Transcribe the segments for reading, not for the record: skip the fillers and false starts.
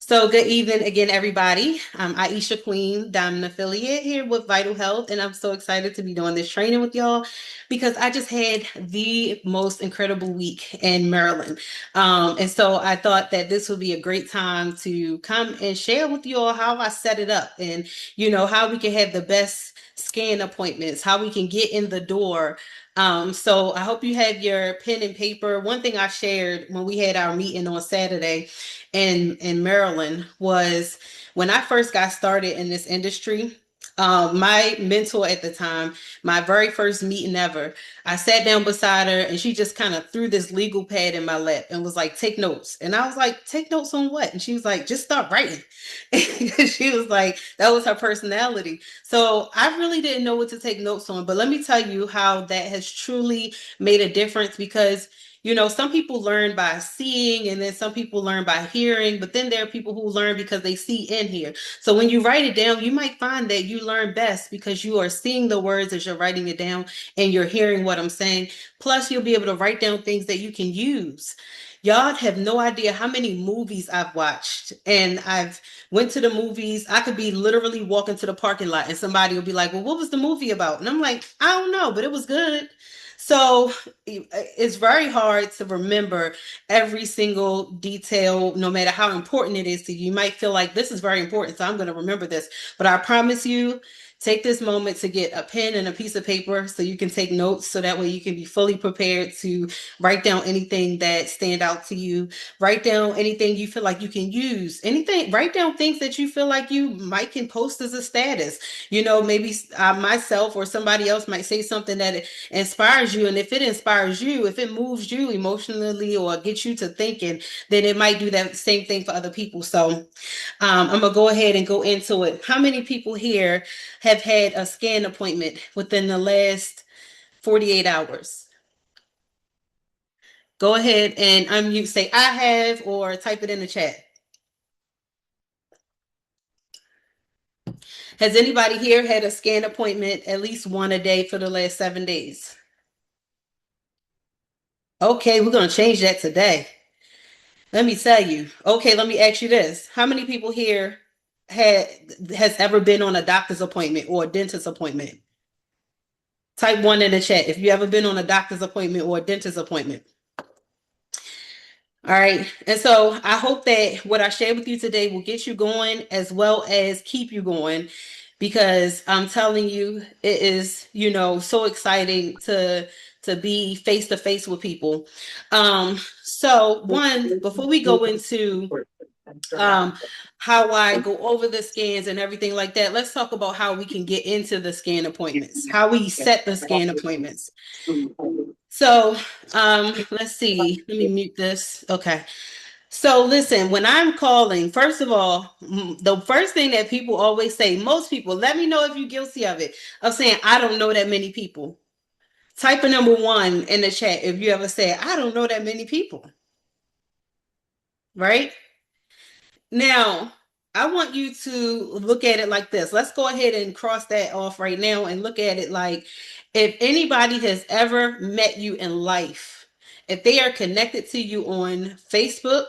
So good evening again, everybody. I'm Aisha Queen, Diamond Affiliate here with Vital Health, and I'm so excited to be doing this training with y'all because I just had the most incredible week in Maryland. And so I thought that this would be a great time to come and share with you all how I set it up and, how we can have the best scan appointments, how we can get in the door. So I hope you have your pen and paper. One thing I shared when we had our meeting on Saturday in Maryland was when I first got started in this industry. My mentor at the time, my very first meeting ever, I sat down beside her and she just kind of threw this legal pad in my lap and was like, take notes. And I was like, take notes on what? And she was like, just start writing. She was like, that was her personality. So I really didn't know what to take notes on. But let me tell you how that has truly made a difference because some people learn by seeing, and then some people learn by hearing, but then there are people who learn because they see and hear. So when you write it down, you might find that you learn best because you are seeing the words as you're writing it down and you're hearing what I'm saying. Plus, you'll be able to write down things that you can use. Y'all have no idea how many movies I've watched, and I've went to the movies. I could be literally walking to the parking lot and somebody will be like, well, what was the movie about? And I'm like, I don't know, but it was good. So it's very hard to remember every single detail, no matter how important it is to you. You might feel like this is very important, so I'm going to remember this. But I promise you, take this moment to get a pen and a piece of paper so you can take notes so that way you can be fully prepared to write down anything that stand out to you. Write down anything you feel like you can use. Anything, write down things that you feel like you might can post as a status. Maybe myself or somebody else might say something that inspires you. And if it inspires you, if it moves you emotionally or gets you to thinking, then it might do that same thing for other people. So I'm going to go ahead and go into it. How many people here have had a scan appointment within the last 48 hours? Go ahead and unmute, say I have, or type it in the chat. Has anybody here had a scan appointment at least one a day for the last 7 days? Okay, we're going to change that today. Let me tell you. Okay, let me ask you this. How many people here had has ever been on a doctor's appointment or a dentist appointment? Type one in the chat if you ever been on a doctor's appointment or a dentist appointment. All right. And so I hope that what I shared with you today will get you going as well as keep you going because I'm telling you, it is, so exciting to be face to face with people. So one, before we go into um, how I go over the scans and everything like that, let's talk about how we can get into the scan appointments, how we set the scan appointments. So let's see. Let me mute this. Okay. So listen, when I'm calling, first of all, the first thing that people always say, most people, let me know if you're guilty of it, of saying, I don't know that many people. Type a number one in the chat if you ever say, I don't know that many people. Right? Now, I want you to look at it like this. Let's go ahead and cross that off right now and look at it like if anybody has ever met you in life, if they are connected to you on Facebook,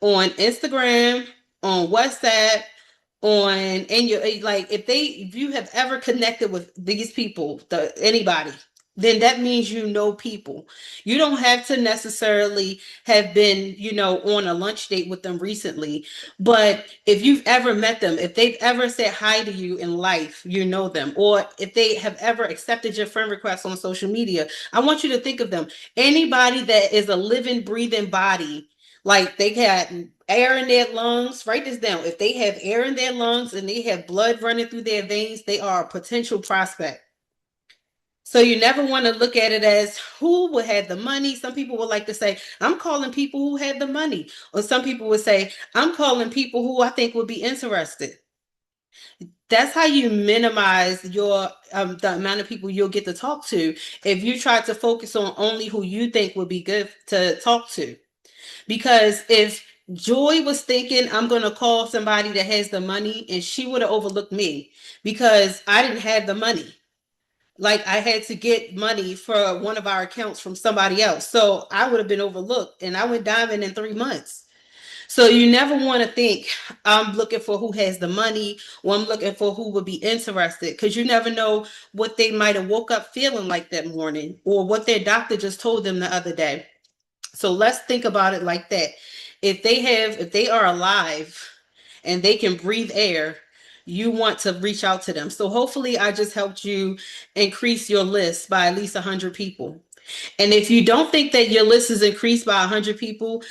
on Instagram, on WhatsApp, on and your like if you have ever connected with these people, anybody, then that means you know people. You don't have to necessarily have been, on a lunch date with them recently, but if you've ever met them, if they've ever said hi to you in life, you know them. Or if they have ever accepted your friend request on social media, I want you to think of them. Anybody that is a living, breathing body, like they got air in their lungs. Write this down. If they have air in their lungs and they have blood running through their veins, they are a potential prospect. So you never want to look at it as who would have the money. Some people would like to say, I'm calling people who have the money. Or some people would say, I'm calling people who I think would be interested. That's how you minimize your the amount of people you'll get to talk to if you try to focus on only who you think would be good to talk to. Because if Joy was thinking, I'm going to call somebody that has the money, and she would have overlooked me because I didn't have the money. Like I had to get money for one of our accounts from somebody else. So I would have been overlooked, and I went diamond in 3 months. So you never want to think, I'm looking for who has the money or I'm looking for who would be interested, because you never know what they might have woke up feeling like that morning or what their doctor just told them the other day. So let's think about it like that. If they are alive and they can breathe air, you want to reach out to them. So hopefully I just helped you increase your list by at least 100 people. And if you don't think that your list is increased by 100 people,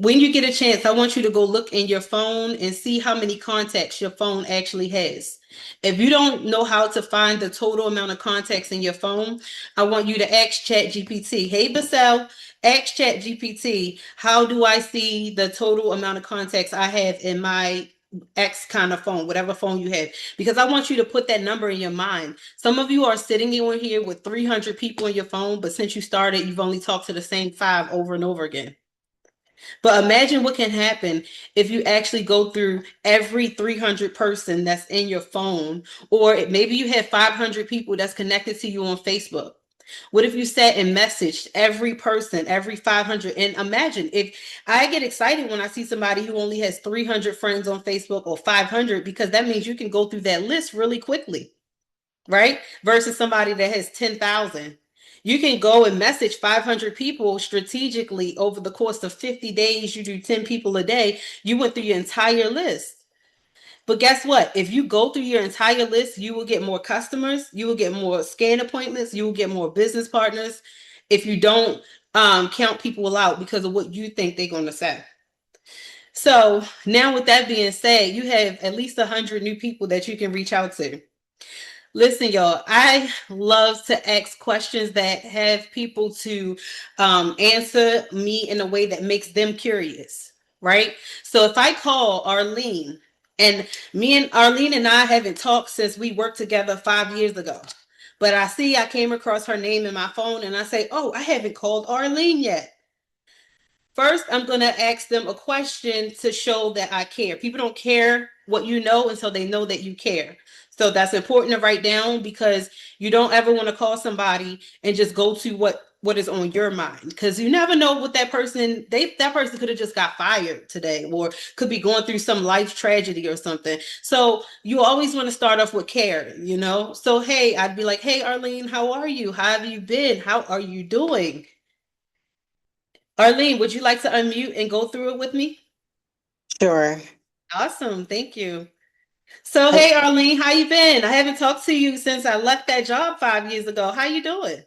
when you get a chance, I want you to go look in your phone and see how many contacts your phone actually has. If you don't know how to find the total amount of contacts in your phone, I want you to ask ChatGPT. Hey, Basel, ask ChatGPT, how do I see the total amount of contacts I have in my X kind of phone, whatever phone you have, because I want you to put that number in your mind. Some of you are sitting on here with 300 people in your phone, but since you started, you've only talked to the same five over and over again. But imagine what can happen if you actually go through every 300 person that's in your phone, or maybe you have 500 people that's connected to you on Facebook. What if you sat and messaged every person, every 500? And imagine if I get excited when I see somebody who only has 300 friends on Facebook or 500, because that means you can go through that list really quickly, right? Versus somebody that has 10,000. You can go and message 500 people strategically over the course of 50 days. You do 10 people a day. You went through your entire list. But guess what? If you go through your entire list, you will get more customers, you will get more scan appointments, you will get more business partners if you don't count people out because of what you think they're going to say. So now with that being said, you have at least 100 new people that you can reach out to. Listen, y'all, I love to ask questions that have people to answer me in a way that makes them curious, right? So if I call Arlene, and me and Arlene and I haven't talked since we worked together 5 years ago, but I came across her name in my phone and I say, oh, I haven't called Arlene yet. First, I'm going to ask them a question to show that I care. People don't care what you know until they know that you care. So that's important to write down, because you don't ever want to call somebody and just go to what is on your mind, because you never know what that person could have just got fired today or could be going through some life tragedy or something. So you always want to start off with care, you know? So hey, I'd be like, "Hey Arlene, how are you? How have you been? How are you doing?" Arlene, would you like to unmute and go through it with me? Sure. Awesome, thank you. So, Hi- hey Arlene, how you been? I haven't talked to you since I left that job 5 years ago. How you doing?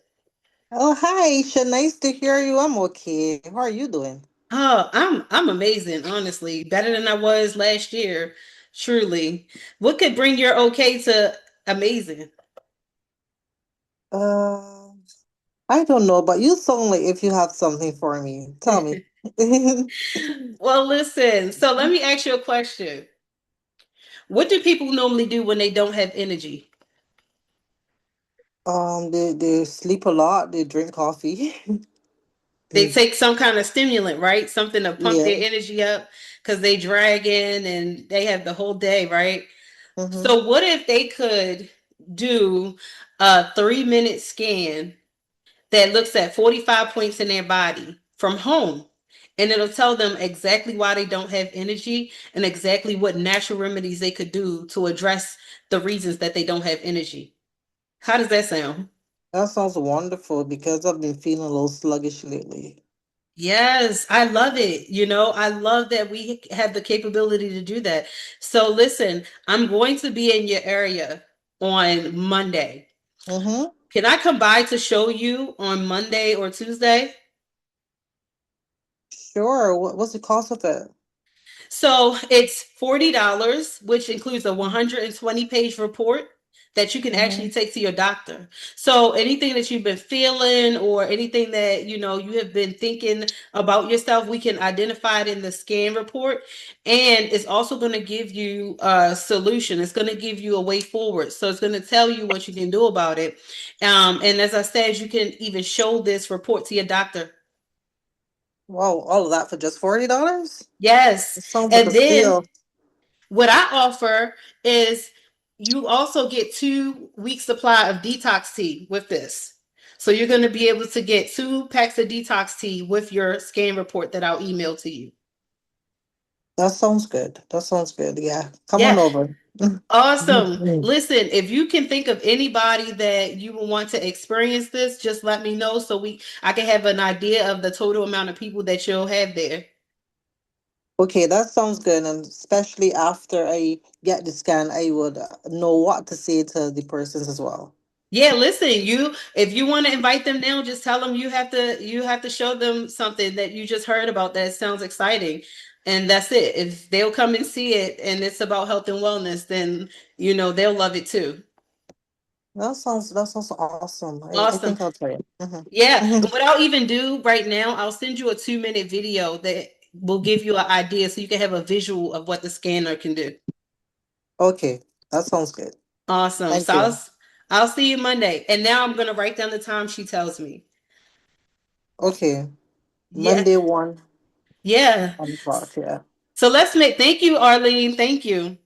Oh, hi, Isha. Nice to hear you. I'm okay. How are you doing? Oh, I'm amazing, honestly. Better than I was last year, truly. What could bring your okay to amazing? Uh, I don't know, but you sound like if you have something for me. Tell me. Well, listen. So let me ask you a question. What do people normally do when they don't have energy? they sleep a lot. They drink coffee. They take some kind of stimulant, right? Something to pump Yeah. their energy up because they drag in and they have the whole day, right? Mm-hmm. So what if they could do a 3 minute scan that looks at 45 points in their body from home? And it'll tell them exactly why they don't have energy and exactly what natural remedies they could do to address the reasons that they don't have energy. How does that sound? That sounds wonderful because I've been feeling a little sluggish lately. Yes, I love it. I love that we have the capability to do that. So listen, I'm going to be in your area on Monday. Mm-hmm. Can I come by to show you on Monday or Tuesday? Sure. What's the cost of it? So it's $40, which includes a 120-page report that you can Mm-hmm. actually take to your doctor. So anything that you've been feeling or anything that you have been thinking about yourself, we can identify it in the scan report. And it's also going to give you a solution. It's going to give you a way forward. So it's going to tell you what you can do about it. And as I said, you can even show this report to your doctor. Wow, all of that for just $40? Yes. It sounds like And a then steal. what I offer is you also get 2 weeks supply of detox tea with this. So you're going to be able to get 2 packs of detox tea with your scan report that I'll email to you. That sounds good. That sounds good. Yeah. Come on Yeah. over. Awesome. Listen, if you can think of anybody that you will want to experience this, just let me know so I can have an idea of the total amount of people that you'll have there. Okay, that sounds good. And especially after I get the scan, I would know what to say to the persons as well. Yeah, listen, if you want to invite them now, just tell them you have to show them something that you just heard about that sounds exciting. And that's it. If they'll come and see it and it's about health and wellness, then they'll love it too. That sounds awesome. I Awesome. think I'll try it. Yeah. Hmm. And what I'll even do right now, I'll send you a 2-minute video that will give you an idea so you can have a visual of what the scanner can do. Okay, that sounds good. Awesome. Thank So I'll you. s- I'll see you Monday. And now I'm gonna write down the time she tells me. Okay, Yeah. Monday 1 Yeah. o'clock. Yeah, So thank you, Arlene. Thank you.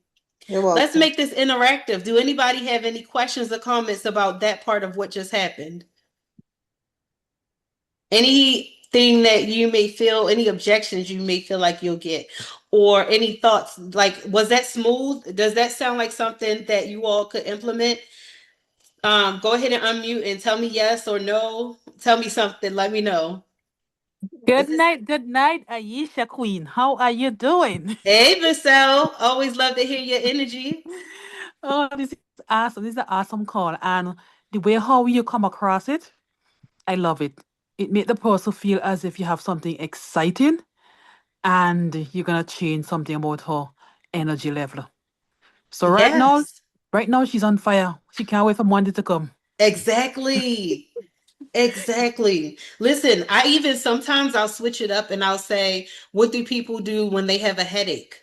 you're Let's welcome. make this interactive. Do anybody have any questions or comments about that part of what just happened? Anything that you may feel, any objections you may feel like you'll get, or any thoughts? Like, was that smooth? Does that sound like something that you all could implement? Go ahead and unmute and tell me yes or no. Tell me something. Let me know. Is this Good night, Aisha Queen. How are you doing? Hey, Marcel? Always love to hear your energy. Oh, this is awesome. This is an awesome call. And the way how you come across it, I love it. It makes the person feel as if you have something exciting and you're gonna change something about her energy level. So Yes, right now she's on fire. She can't wait for Monday to come. exactly. Exactly. Listen, I even sometimes I'll switch it up and I'll say, what do people do when they have a headache?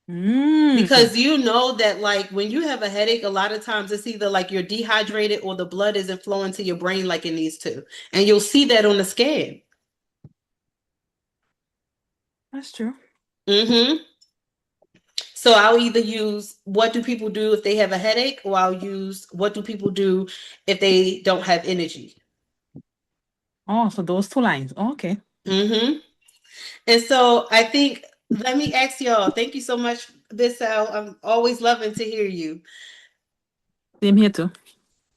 Mm. Because you know that like when you have a headache, a lot of times it's either like you're dehydrated or the blood isn't flowing to your brain like it needs to. And you'll see that on the scan. That's true. Mm-hmm. So I'll either use what do people do if they have a headache, or I'll use what do people do if they don't have energy. Oh, so those two lines. Okay. Mm-hmm. And so I think, let me ask y'all, thank you so much, Bissell. I'm always loving to hear you. Same here too.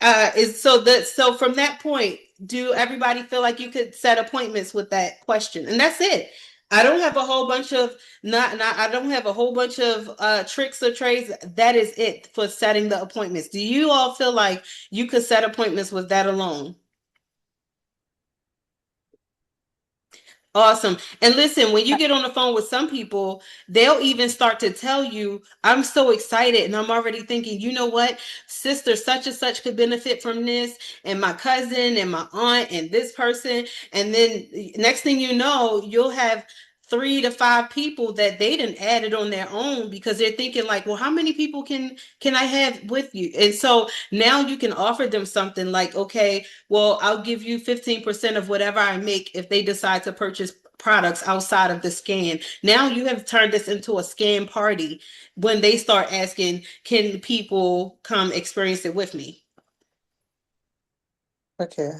So from that point, do everybody feel like you could set appointments with that question? And that's it. I don't have a whole bunch of not I don't have a whole bunch of tricks or trades. That is it for setting the appointments. Do you all feel like you could set appointments with that alone? Awesome. And listen, when you get on the phone with some people, they'll even start to tell you, I'm so excited. And I'm already thinking, you know what? Sister such and such could benefit from this, and my cousin and my aunt and this person. And then next thing you know, you'll have 3 to 5 people that they didn't add it on their own because they're thinking like, well, how many people can I have with you? And so now you can offer them something like, okay, well, I'll give you 15% of whatever I make if they decide to purchase products outside of the scan. Now you have turned this into a scan party when they start asking, can people come experience it with me? Okay.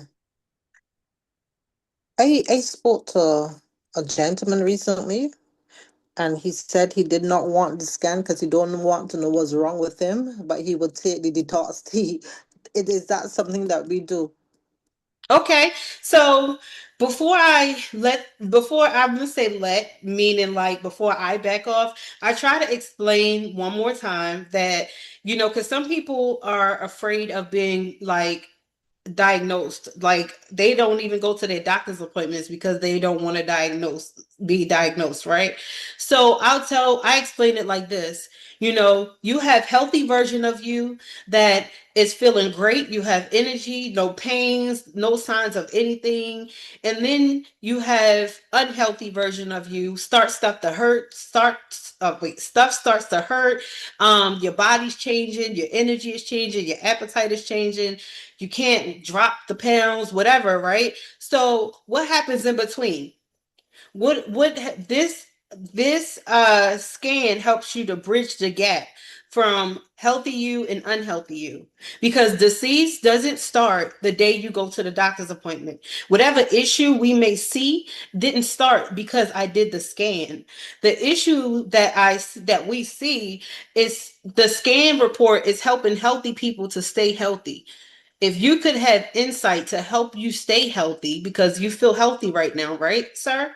I spoke to a gentleman recently, and he said he did not want the scan because he don't want to know what's wrong with him, but he would take the detox tea. It is that something that we do. Okay, so before I'm gonna say let, meaning like before I back off, I try to explain one more time that, because some people are afraid of being like diagnosed. Like they don't even go to their doctor's appointments because they don't want to be diagnosed, right? So I explain it like this. You have healthy version of you that is feeling great. You have energy, no pains, no signs of anything. And then you have unhealthy version of you. Stuff starts to hurt. Your body's changing, your energy is changing, your appetite is changing, you can't drop the pounds, whatever, right? So what happens in between? What this scan helps you to bridge the gap from healthy you and unhealthy you, because disease doesn't start the day you go to the doctor's appointment. Whatever issue we may see didn't start because I did the scan. The issue that we see is the scan report is helping healthy people to stay healthy. If you could have insight to help you stay healthy because you feel healthy right now, right, sir?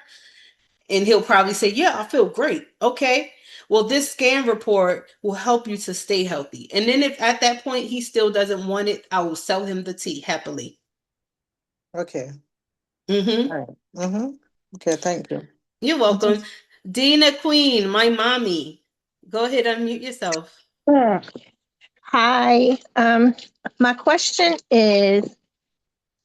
And he'll probably say, yeah, I feel great. Okay. Well, this scan report will help you to stay healthy. And then if at that point he still doesn't want it, I will sell him the tea happily. Okay. Mm-hmm. All right. Mm-hmm. Okay, thank you. You're welcome. Dina Queen, my mommy. Go ahead, unmute yourself. Hi. My question is,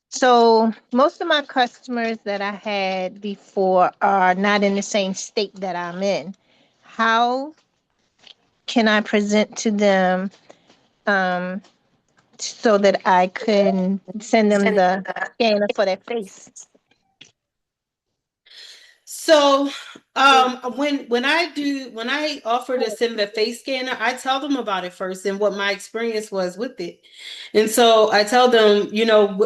so most of my customers that I had before are not in the same state that I'm in. How can I present to them so that I can send them the scanner for their face? So when I offer to send the face scanner, I tell them about it first and what my experience was with it. And so I tell them,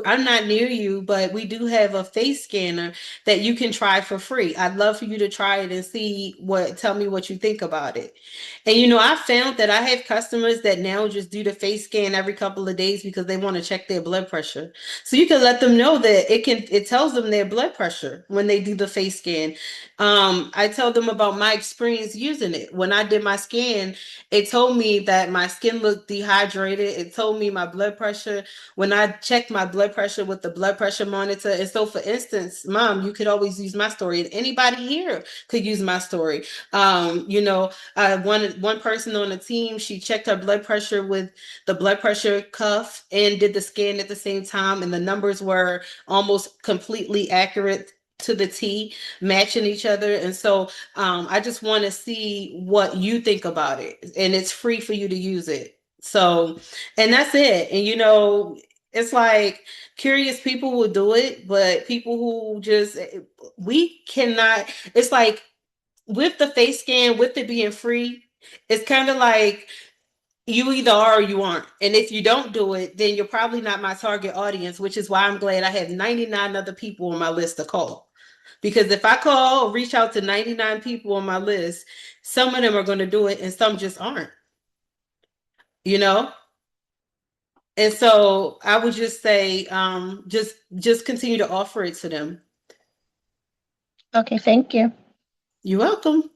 I'm not near you, but we do have a face scanner that you can try for free. I'd love for you to try it and tell me what you think about it. And I found that I have customers that now just do the face scan every couple of days because they want to check their blood pressure. So you can let them know that it tells them their blood pressure when they do the face scan. I tell them about my experience using it. When I did my scan, it told me that my skin looked dehydrated. It told me my blood pressure when I checked my blood pressure with the blood pressure monitor. And so, for instance, Mom, you could always use my story, and anybody here could use my story. One person on the team, she checked her blood pressure with the blood pressure cuff and did the scan at the same time, and the numbers were almost completely accurate to the T, matching each other. And so I just want to see what you think about it. And it's free for you to use it. So, and that's it. And it's like curious people will do it, but people who we cannot, it's like with the face scan, with it being free, it's kind of like you either are or you aren't. And if you don't do it, then you're probably not my target audience, which is why I'm glad I have 99 other people on my list to call. Because if I call or reach out to 99 people on my list, some of them are going to do it and some just aren't. And so I would just say, just continue to offer it to them. Okay, thank you. You're welcome.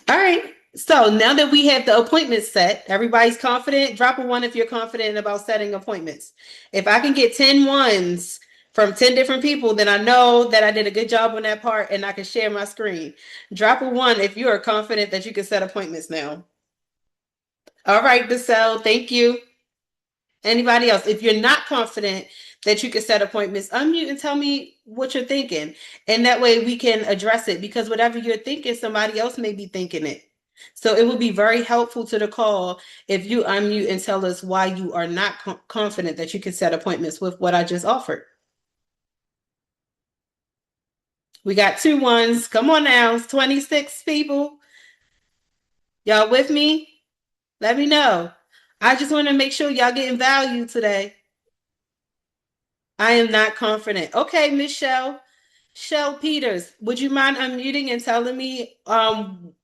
All right. So now that we have the appointments set, everybody's confident. Drop a 1 if you're confident about setting appointments. If I can get 10 ones from 10 different people, then I know that I did a good job on that part and I can share my screen. Drop a 1 if you are confident that you can set appointments now. All right, Dacelle, thank you. Anybody else? If you're not confident that you can set appointments, unmute and tell me what you're thinking. And that way we can address it, because whatever you're thinking, somebody else may be thinking it. So it would be very helpful to the call if you unmute and tell us why you are not confident that you can set appointments with what I just offered. We got 2 ones. Come on now. It's 26 people. Y'all with me? Let me know. I just want to make sure y'all getting value today. I am not confident. Okay, Michelle. Shell Peters, would you mind unmuting and telling me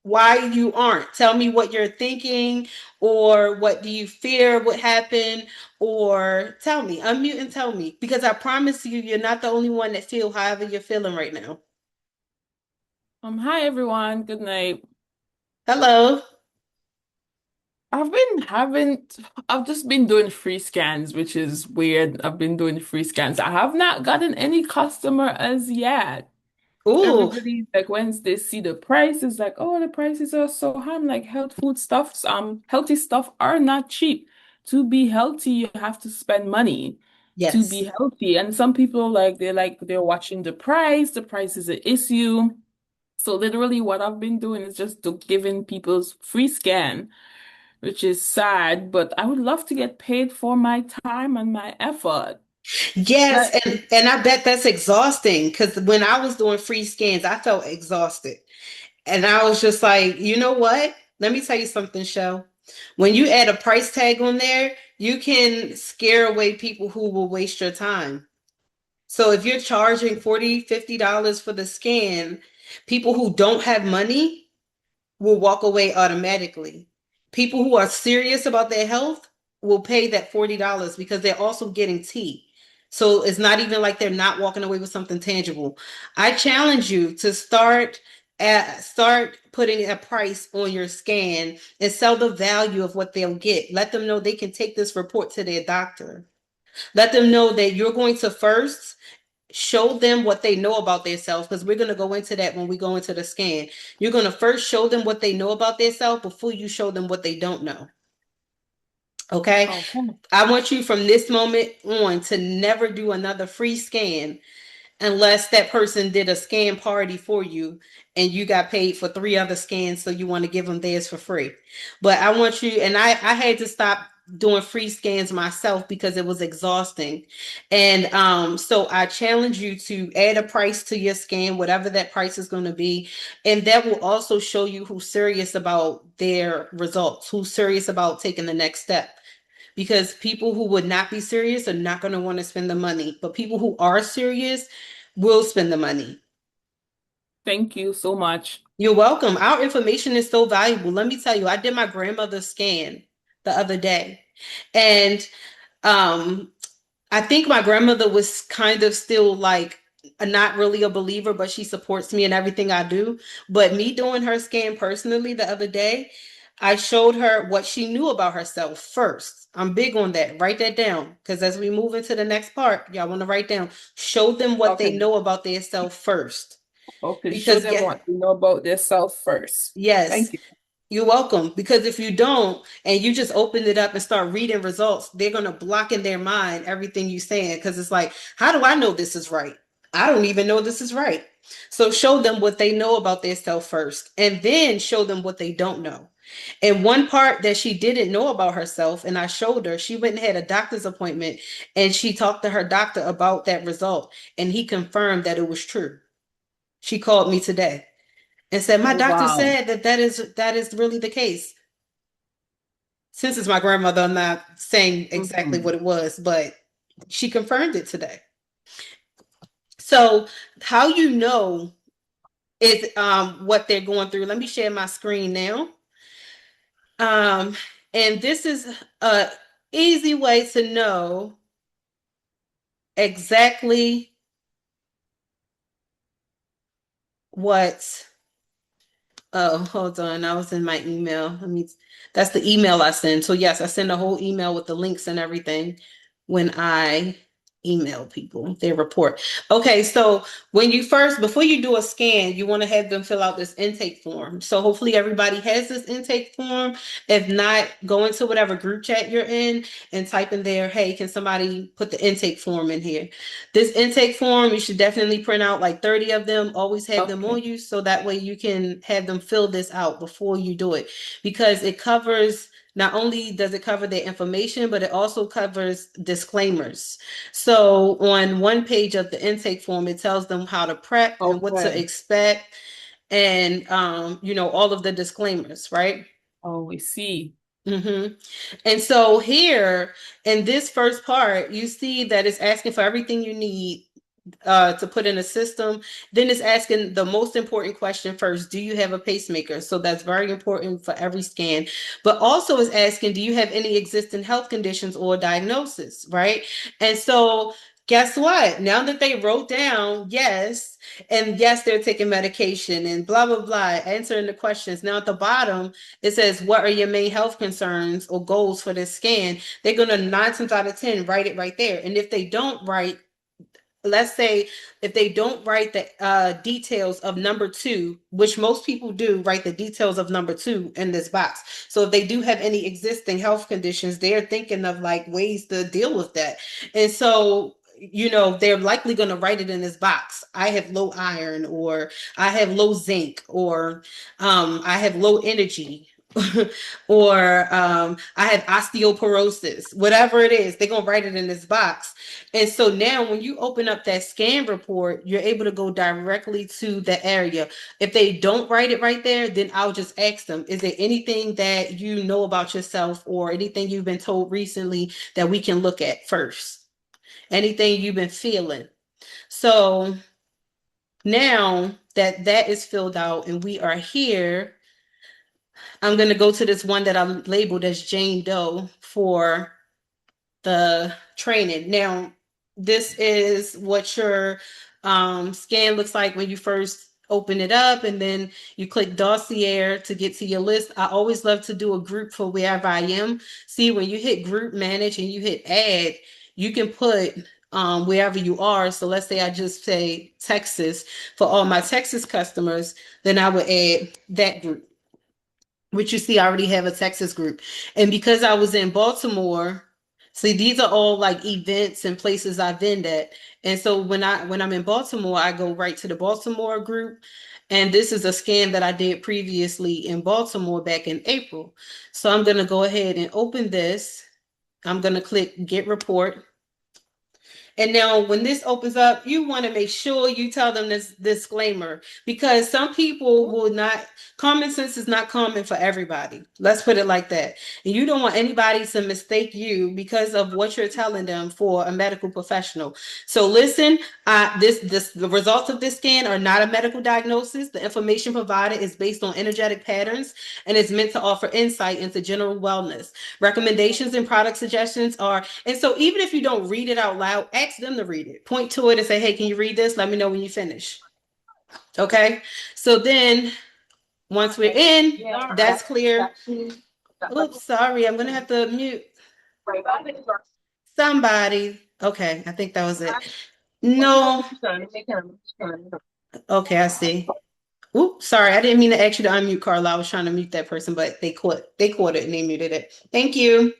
why you aren't? Tell me what you're thinking, or what do you fear would happen, or tell me. Unmute and tell me, because I promise you, you're not the only one that feel however you're feeling right now. Hi everyone. Good night. Hello. I've just been doing free scans, which is weird. I've been doing free scans. I have not gotten any customer as yet. Ooh. Everybody's like, once they see the prices, like, oh, the prices are so high. I'm like, healthy stuff are not cheap. To be healthy, you have to spend money to be healthy. And some people they're watching the price. The price is an issue. So literally what I've been doing is just giving people's free scan, which is sad, but I would love to get paid for my time and my effort. Yes, and I bet that's exhausting, because when I was doing free scans, I felt exhausted. And I was just like, you know what? let me tell you something, Shell. When you add a price tag on there, you can scare away people who will waste your time. So if you're charging $40, $50 for the scan, people who don't have money will walk away automatically. People who are serious about their health will pay that $40 because they're also getting tea. So it's not even like they're not walking away with something tangible. I challenge you to start putting a price on your scan and sell the value of what they'll get. Let them know they can take this report to their doctor. Let them know that you're going to first show them what they know about themselves, because we're going to go into that when we go into the scan. You're going to first show them what they know about themselves before you show them what they don't know. Okay? I want you from this moment on to never do another free scan unless that person did a scan party for you and you got paid for 3 other scans, so you want to give them theirs for free. But I want you, and I had to stop doing free scans myself because it was exhausting. And so I challenge you to add a price to your scan, whatever that price is going to be. And that will also show you who's serious about their results, who's serious about taking the next step. Because people who would not be serious are not going to want to spend the money, but people who are serious will spend the money. Thank you so much. You're welcome. Our information is so valuable. Let me tell you, I did my grandmother's scan the other day, and I think my grandmother was kind of still like not really a believer, but she supports me in everything I do. But me doing her scan personally the other day, I showed her what she knew about herself first. I'm big on that. Write that down, because as we move into the next part, y'all want to write down. Show them what they know about themselves first. Okay, because show them what they know about themselves first. Yes. Thank you. You're welcome. Because if you don't, and you just open it up and start reading results, they're going to block in their mind everything you're saying. Because it's like, how do I know this is right? I don't even know this is right. So show them what they know about themselves first, and then show them what they don't know. And one part that she didn't know about herself, and I showed her, she went and had a doctor's appointment, and she talked to her doctor about that result, and he confirmed that it was true. She called me today and said, my doctor said that is really the case. Since it's my grandmother, I'm not saying exactly what it was, but she confirmed it today. So how you know is what they're going through. Let me share my screen now. And this is a easy way to know exactly what. Oh, hold on. I was in my email. That's the email I send. So yes, I send a whole email with the links and everything when I email people their report. Okay, so before you do a scan, you want to have them fill out this intake form. So hopefully everybody has this intake form. If not, go into whatever group chat you're in and type in there, hey, can somebody put the intake form in here? This intake form, you should definitely print out like 30 of them, always have them on you, so that way you can have them fill this out before you do it, because it covers, not only does it cover their information, but it also covers disclaimers. So on one page of the intake form, it tells them how to prep and what to expect, and all of the disclaimers, right? Oh, we see. Mm-hmm. And so here in this first part, you see that it's asking for everything you need to put in a system. Then it's asking the most important question first: do you have a pacemaker? So that's very important for every scan. But also it's asking, do you have any existing health conditions or diagnosis, right? And so guess what? Now that they wrote down yes, and yes, they're taking medication and blah, blah, blah, answering the questions. Now at the bottom, it says, what are your main health concerns or goals for this scan? They're going to 9 times out of 10 write it right there. And if they don't write, let's say if they don't write the details of number 2, which most people do, write the details of number 2 in this box. So if they do have any existing health conditions, they're thinking of like ways to deal with that. And so they're likely going to write it in this box. I have low iron, or I have low zinc, or I have low energy, or I have osteoporosis, whatever it is, they're gonna write it in this box. And so now when you open up that scan report, you're able to go directly to the area. If they don't write it right there, then I'll just ask them, is there anything that you know about yourself or anything you've been told recently that we can look at first? Anything you've been feeling? So now that that is filled out and we are here, I'm going to go to this one that I labeled as Jane Doe for the training. Now, this is what your scan looks like when you first open it up, and then you click dossier to get to your list. I always love to do a group for wherever I am. See, when you hit group manage and you hit add, you can put wherever you are. So let's say I just say Texas for all my Texas customers, then I would add that group, which you see I already have a Texas group. And because I was in Baltimore, see, these are all like events and places I've been at. And so when I'm in Baltimore, I go right to the Baltimore group. And this is a scan that I did previously in Baltimore back in April. So I'm going to go ahead and open this. I'm going to click Get Report. And now when this opens up, you want to make sure you tell them this disclaimer, because some people will not, common sense is not common for everybody. Let's put it like that. And you don't want anybody to mistake you because of what you're telling them for a medical professional. So listen, the results of this scan are not a medical diagnosis. The information provided is based on energetic patterns and is meant to offer insight into general wellness. Recommendations and product suggestions are, and so even if you don't read it out loud, ask them to read it. Point to it and say, hey, can you read this? Let me know when you finish. Okay. So then once we're in, that's clear. Oops, sorry. I'm going to have to mute somebody. Okay. I think that was it. No. Okay. I see. Oops, sorry. I didn't mean to ask you to unmute, Carla. I was trying to mute that person, but they caught it and they muted it. Thank you.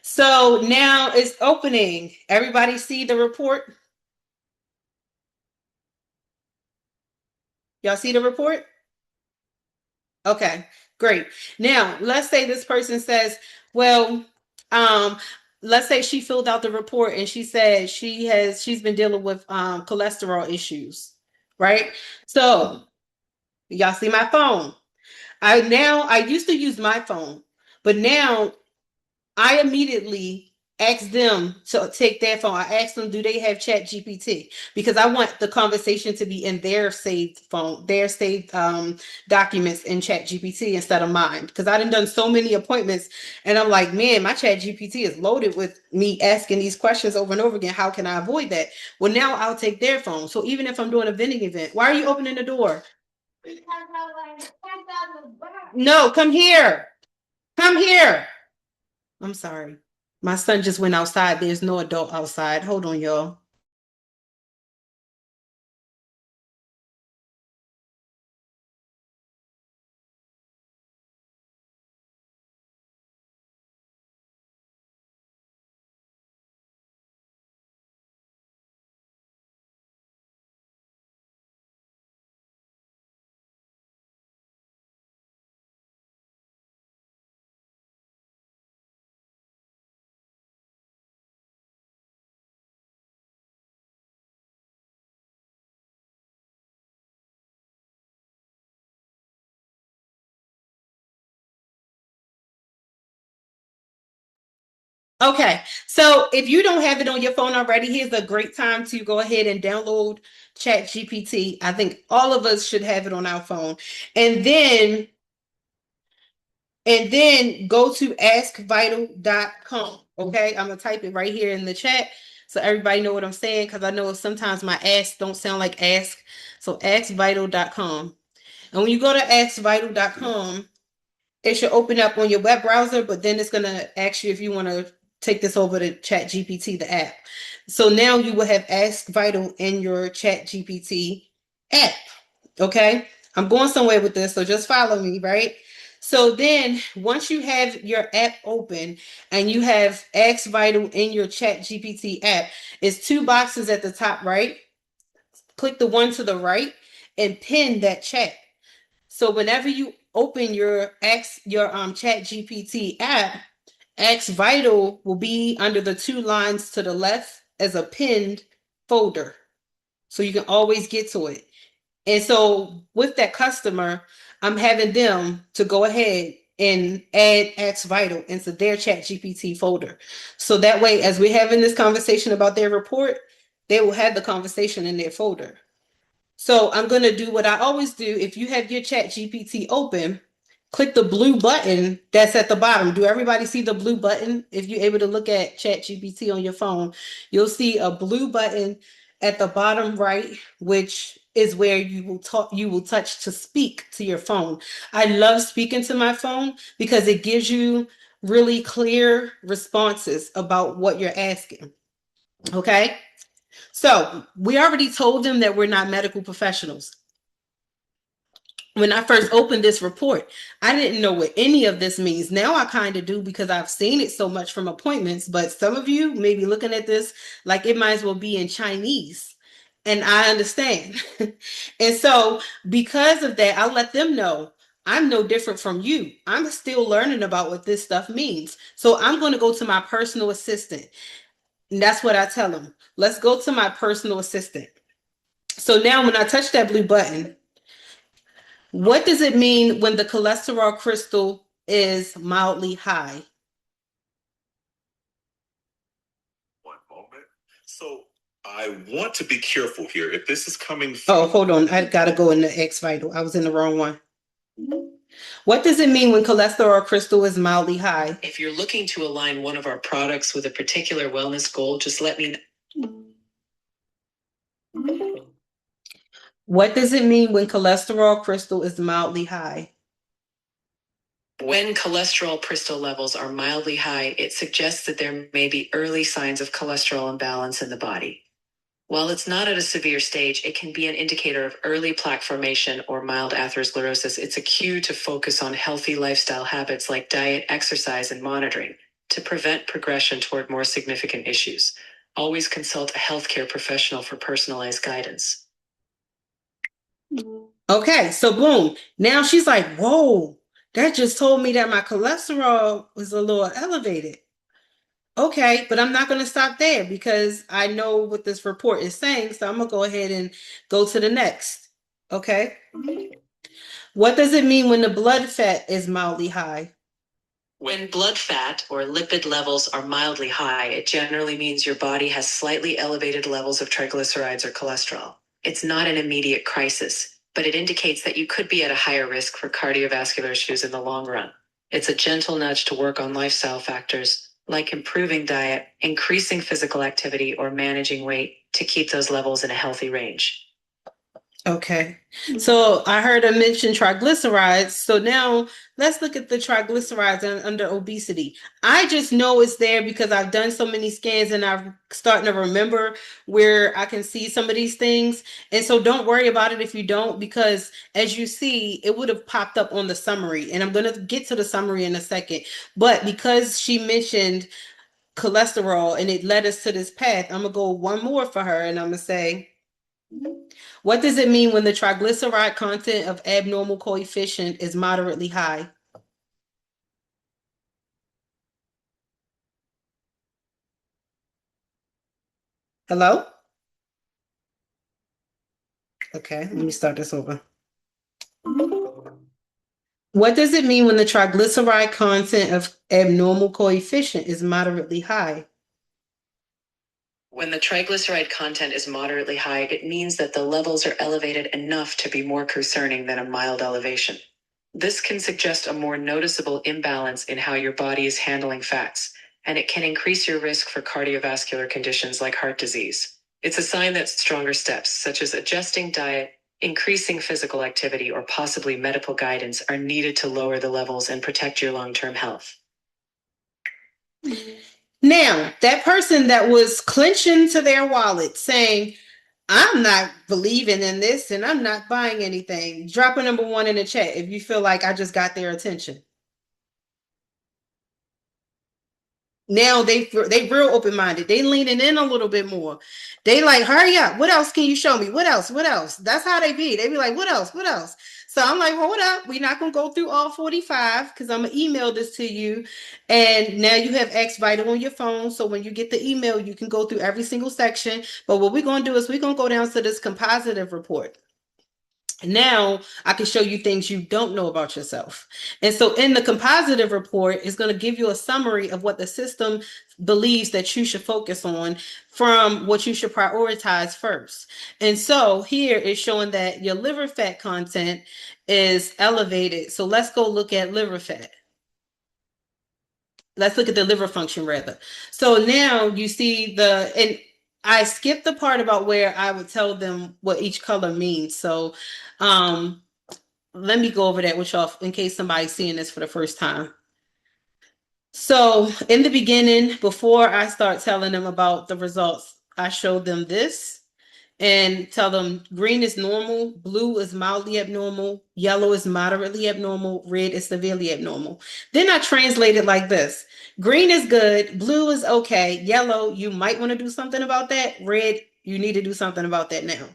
So now it's opening. Everybody see the report? Y'all see the report? Okay, great. Now, let's say this person says, well, let's say she filled out the report and she said she's been dealing with cholesterol issues, right? So y'all see my phone. I used to use my phone, but now I immediately ask them to take their phone. I ask them, do they have Chat GPT? Because I want the conversation to be in their saved phone, their saved documents in Chat GPT instead of mine. Because I done so many appointments and I'm like, man, my Chat GPT is loaded with me asking these questions over and over again. How can I avoid that? Well, now I'll take their phone. So even if I'm doing a vending event, why are you opening the door? No, come here. Come here. I'm sorry. My son just went outside. There's no adult outside. Hold on, y'all. Okay, so if you don't have it on your phone already, here's a great time to go ahead and download Chat GPT. I think all of us should have it on our phone. And then go to askvital.com. Okay, I'm gonna type it right here in the chat so everybody know what I'm saying, because I know sometimes my ask don't sound like ask. So askvital.com. And when you go to askvital.com, it should open up on your web browser, but then it's going to ask you if you want to take this over to Chat GPT, the app. So now you will have Ask Vital in your Chat GPT app. Okay, I'm going somewhere with this, so just follow me, right? So then once you have your app open and you have Ask Vital in your Chat GPT app, it's two boxes at the top right. Click the one to the right and pin that chat. So whenever you open your Chat GPT app, X Vital will be under the 2 lines to the left as a pinned folder. So you can always get to it. And so with that customer, I'm having them to go ahead and add X Vital into their Chat GPT folder. So that way, as we're having this conversation about their report, they will have the conversation in their folder. So I'm going to do what I always do. If you have your Chat GPT open, click the blue button that's at the bottom. Do everybody see the blue button? If you're able to look at Chat GPT on your phone, you'll see a blue button at the bottom right, which is where you will touch to speak to your phone. I love speaking to my phone because it gives you really clear responses about what you're asking. Okay? So we already told them that we're not medical professionals. When I first opened this report, I didn't know what any of this means. Now I kind of do because I've seen it so much from appointments, but some of you may be looking at this like it might as well be in Chinese. And I understand. And so because of that, I'll let them know I'm no different from you. I'm still learning about what this stuff means. So I'm going to go to my personal assistant. And that's what I tell them. Let's go to my personal assistant. So now when I touch that blue button, what does it mean when the cholesterol crystal is mildly high? One moment. So I want to be careful here. If this is coming from... Oh, hold on. I got to go in the X Vital. I was in the wrong one. What does it mean when cholesterol crystal is mildly high? If you're looking to align one of our products with a particular wellness goal, just let me know. What does it mean when cholesterol crystal is mildly high? When cholesterol crystal levels are mildly high, it suggests that there may be early signs of cholesterol imbalance in the body. While it's not at a severe stage, it can be an indicator of early plaque formation or mild atherosclerosis. It's a cue to focus on healthy lifestyle habits like diet, exercise, and monitoring to prevent progression toward more significant issues. Always consult a healthcare professional for personalized guidance. Okay, so boom. Now she's like, whoa, that just told me that my cholesterol was a little elevated. Okay, but I'm not going to stop there because I know what this report is saying. So I'm going to go ahead and go to the next. Okay. What does it mean when the blood fat is mildly high? When blood fat or lipid levels are mildly high, it generally means your body has slightly elevated levels of triglycerides or cholesterol. It's not an immediate crisis, but it indicates that you could be at a higher risk for cardiovascular issues in the long run. It's a gentle nudge to work on lifestyle factors like improving diet, increasing physical activity, or managing weight to keep those levels in a healthy range. Okay, so I heard her mention triglycerides. So now let's look at the triglycerides under obesity. I just know it's there because I've done so many scans and I'm starting to remember where I can see some of these things. And so don't worry about it if you don't, because as you see, it would have popped up on the summary. And I'm going to get to the summary in a second. But because she mentioned cholesterol and it led us to this path, I'm going to go one more for her and I'm going to say, what does it mean when the triglyceride content of abnormal coefficient is moderately high? Hello? Okay, let me start this over. What does it mean when the triglyceride content of abnormal coefficient is moderately high? When the triglyceride content is moderately high, it means that the levels are elevated enough to be more concerning than a mild elevation. This can suggest a more noticeable imbalance in how your body is handling fats, and it can increase your risk for cardiovascular conditions like heart disease. It's a sign that stronger steps, such as adjusting diet, increasing physical activity, or possibly medical guidance are needed to lower the levels and protect your long-term health. Now, that person that was clenching to their wallet saying, I'm not believing in this and I'm not buying anything, drop a number 1 in the chat if you feel like I just got their attention. Now they real open-minded. They leaning in a little bit more. They like, hurry up. What else can you show me? What else? What else? That's how they be. They be like, what else? What else? So I'm like, hold up. We're not going to go through all 45 because I'm going to email this to you. And now you have X Vital on your phone. So when you get the email, you can go through every single section. But what we're going to do is we're going to go down to this compositive report. Now I can show you things you don't know about yourself. And so in the compositive report, it's going to give you a summary of what the system believes that you should focus on from what you should prioritize first. And so here it's showing that your liver fat content is elevated. So let's go look at liver fat. Let's look at the liver function rather. So now you see and I skipped the part about where I would tell them what each color means. So let me go over that with y'all in case somebody's seeing this for the first time. So in the beginning, before I start telling them about the results, I show them this and tell them green is normal, blue is mildly abnormal, yellow is moderately abnormal, red is severely abnormal. Then I translate it like this. Green is good, blue is okay, yellow, you might want to do something about that, red, you need to do something about that now.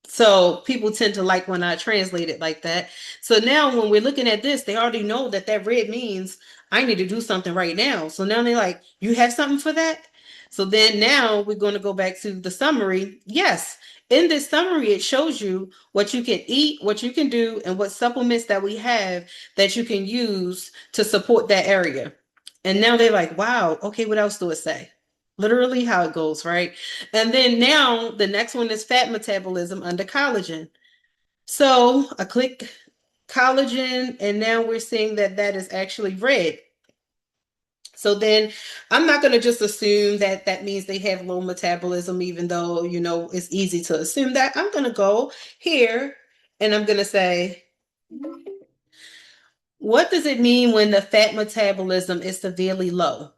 So people tend to like when I translate it like that. So now when we're looking at this, they already know that red means I need to do something right now. So now they're like, you have something for that? So then now we're going to go back to the summary. Yes, in this summary, it shows you what you can eat, what you can do, and what supplements that we have that you can use to support that area. And now they're like, wow, okay, what else do it say? Literally how it goes, right? And then now the next one is fat metabolism under collagen. So I click collagen, and now we're seeing that is actually red. So then I'm not going to just assume that means they have low metabolism, even though, you know, it's easy to assume that. I'm going to go here and I'm going to say, what does it mean when the fat metabolism is severely low?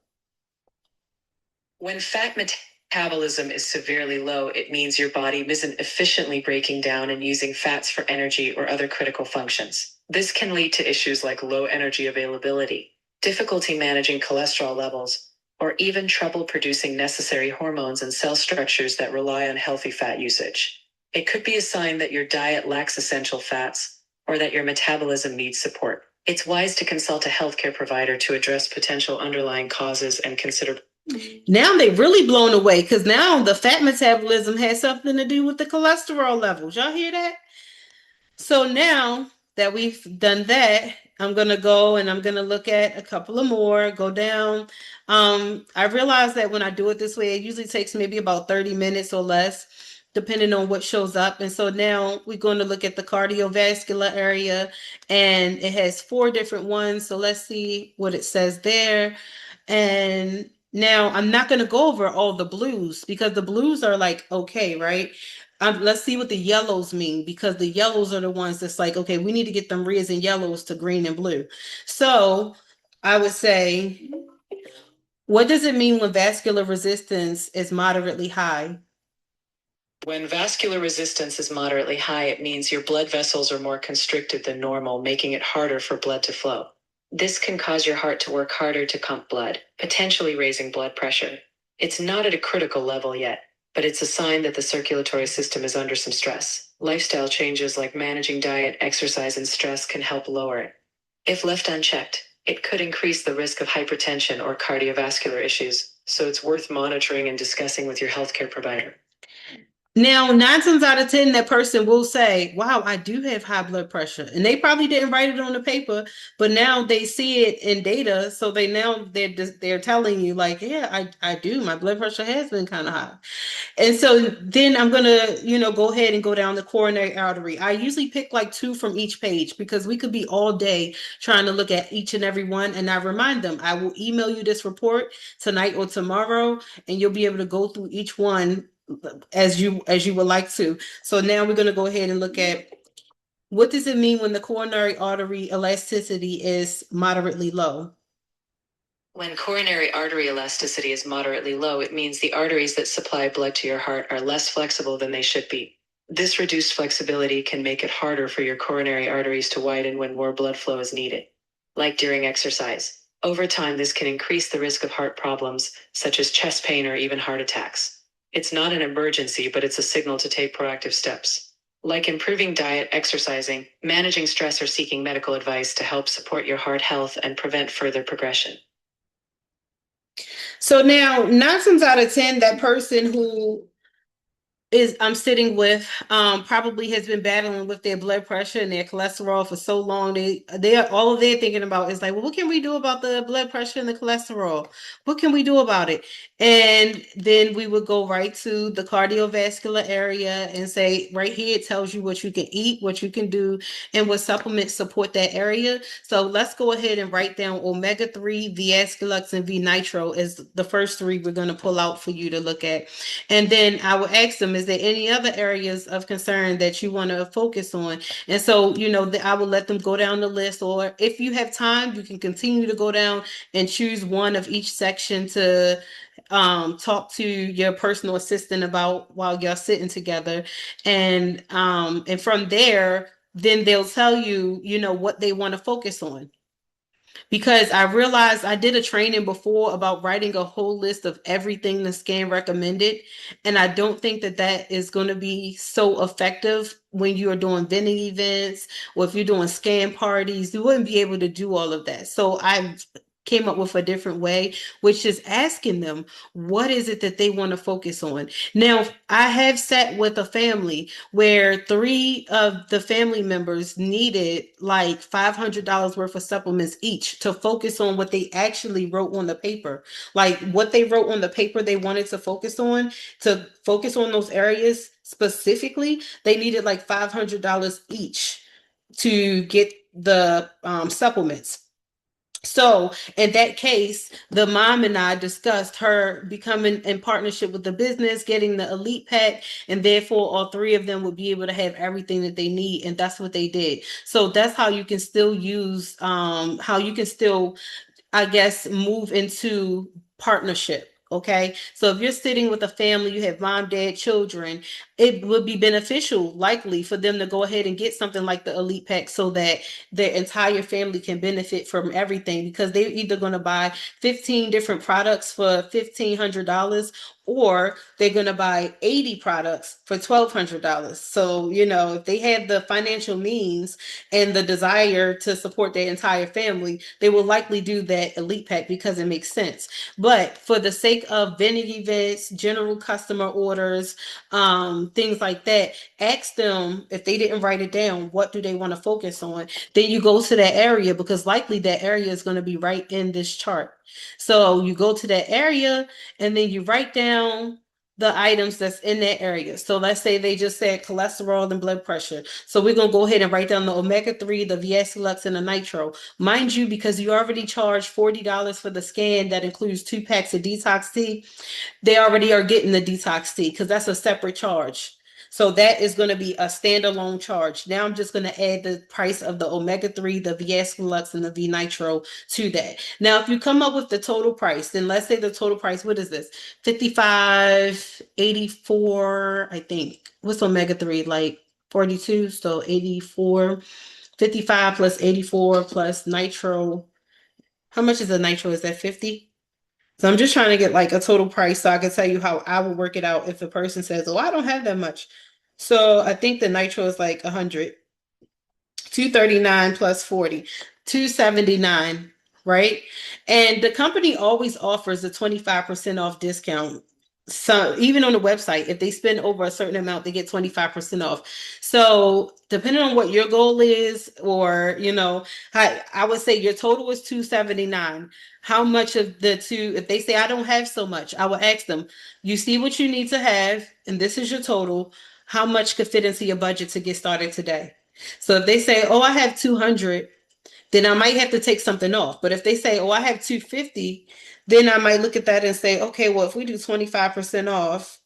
When fat metabolism is severely low, it means your body isn't efficiently breaking down and using fats for energy or other critical functions. This can lead to issues like low energy availability, difficulty managing cholesterol levels, or even trouble producing necessary hormones and cell structures that rely on healthy fat usage. It could be a sign that your diet lacks essential fats or that your metabolism needs support. It's wise to consult a healthcare provider to address potential underlying causes and consider. Now they're really blown away because now the fat metabolism has something to do with the cholesterol levels. Y'all hear that? So now that we've done that, I'm going to go and I'm going to look at a couple of more, go down. I realize that when I do it this way, it usually takes maybe about 30 minutes or less, depending on what shows up. And so now we're going to look at the cardiovascular area, and it has 4 different ones. So let's see what it says there. And now I'm not going to go over all the blues because the blues are like, okay, right? Let's see what the yellows mean, because the yellows are the ones that's like, okay, we need to get them reds and yellows to green and blue. So I would say, what does it mean when vascular resistance is moderately high? When vascular resistance is moderately high, it means your blood vessels are more constricted than normal, making it harder for blood to flow. This can cause your heart to work harder to pump blood, potentially raising blood pressure. It's not at a critical level yet, but it's a sign that the circulatory system is under some stress. Lifestyle changes like managing diet, exercise, and stress can help lower it. If left unchecked, it could increase the risk of hypertension or cardiovascular issues, so it's worth monitoring and discussing with your healthcare provider. Now, 9 times out of 10, that person will say, wow, I do have high blood pressure. And they probably didn't write it on the paper, but now they see it in data. So they're telling you like, yeah, I do. My blood pressure has been kind of high. And so then I'm going to, go ahead and go down the coronary artery. I usually pick like 2 from each page because we could be all day trying to look at each and every one. And I remind them, I will email you this report tonight or tomorrow, and you'll be able to go through each one as you would like to. So now we're going to go ahead and look at, what does it mean when the coronary artery elasticity is moderately low? When coronary artery elasticity is moderately low, it means the arteries that supply blood to your heart are less flexible than they should be. This reduced flexibility can make it harder for your coronary arteries to widen when more blood flow is needed, like during exercise. Over time, this can increase the risk of heart problems, such as chest pain or even heart attacks. It's not an emergency, but it's a signal to take proactive steps, like improving diet, exercising, managing stress, or seeking medical advice to help support your heart health and prevent further progression. So now, 9 times out of 10, that person who I'm sitting with probably has been battling with their blood pressure and their cholesterol for so long. They're all they're thinking about is like, well, what can we do about the blood pressure and the cholesterol? What can we do about it? And then we would go right to the cardiovascular area and say, right here, it tells you what you can eat, what you can do, and what supplements support that area. So let's go ahead and write down omega-3, V-Ascalux, and V-Nitro as the first 3 we're going to pull out for you to look at. And then I will ask them, is there any other areas of concern that you want to focus on? And so, I will let them go down the list, or if you have time, you can continue to go down and choose one of each section to talk to your personal assistant about while y'all sitting together. And from there, then they'll tell you, what they want to focus on. Because I realized I did a training before about writing a whole list of everything the scan recommended. And I don't think that is going to be so effective when you are doing vending events, or if you're doing scan parties. You wouldn't be able to do all of that. So I came up with a different way, which is asking them, what is it that they want to focus on? Now, I have sat with a family where 3 of the family members needed like $500 worth of supplements each to focus on what they actually wrote on the paper. Like what they wrote on the paper they wanted to focus on those areas specifically, they needed like $500 each to get the supplements. So in that case, the mom and I discussed her becoming in partnership with the business, getting the elite pack, and therefore all 3 of them would be able to have everything that they need. And that's what they did. So that's how you can still use, I guess, move into partnership. Okay. So if you're sitting with a family, you have mom, dad, children, it would be beneficial likely for them to go ahead and get something like the elite pack so that their entire family can benefit from everything, because they're either going to buy 15 different products for $1,500, or they're going to buy 80 products for $1,200. So, if they have the financial means and the desire to support their entire family, they will likely do that elite pack because it makes sense. But for the sake of vending events, general customer orders, things like that, ask them if they didn't write it down, what do they want to focus on? Then you go to that area, because likely that area is going to be right in this chart. So you go to that area and then you write down the items that's in that area. So let's say they just said cholesterol and blood pressure. So we're going to go ahead and write down the omega-3, the V-Ascalux, and the Nitro. Mind you, because you already charged $40 for the scan that includes 2 packs of Detox Tea, they already are getting the Detox Tea because that's a separate charge. So that is going to be a standalone charge. Now I'm just going to add the price of the omega-3, the V-Ascalux, and the V-Nitro to that. Now, if you come up with the total price, then let's say the total price, what is this? $55.84, I think. What's omega-3? Like 42, so 84, 55 plus 84 plus Nitro. How much is the Nitro? Is that 50? So I'm just trying to get like a total price so I can tell you how I will work it out if the person says, oh, I don't have that much. So I think the Nitro is like 100. 239 plus 40, 279, right? And the company always offers a 25% off discount. So even on the website, if they spend over a certain amount, they get 25% off. So depending on what your goal is, or, I would say your total is 279. How much of the 2, if they say, I don't have so much, I will ask them, you see what you need to have, and this is your total. How much could fit into your budget to get started today? So if they say, oh, I have 200, then I might have to take something off. But if they say, oh, I have 250, then I might look at that and say, okay, well, if we do 25% off,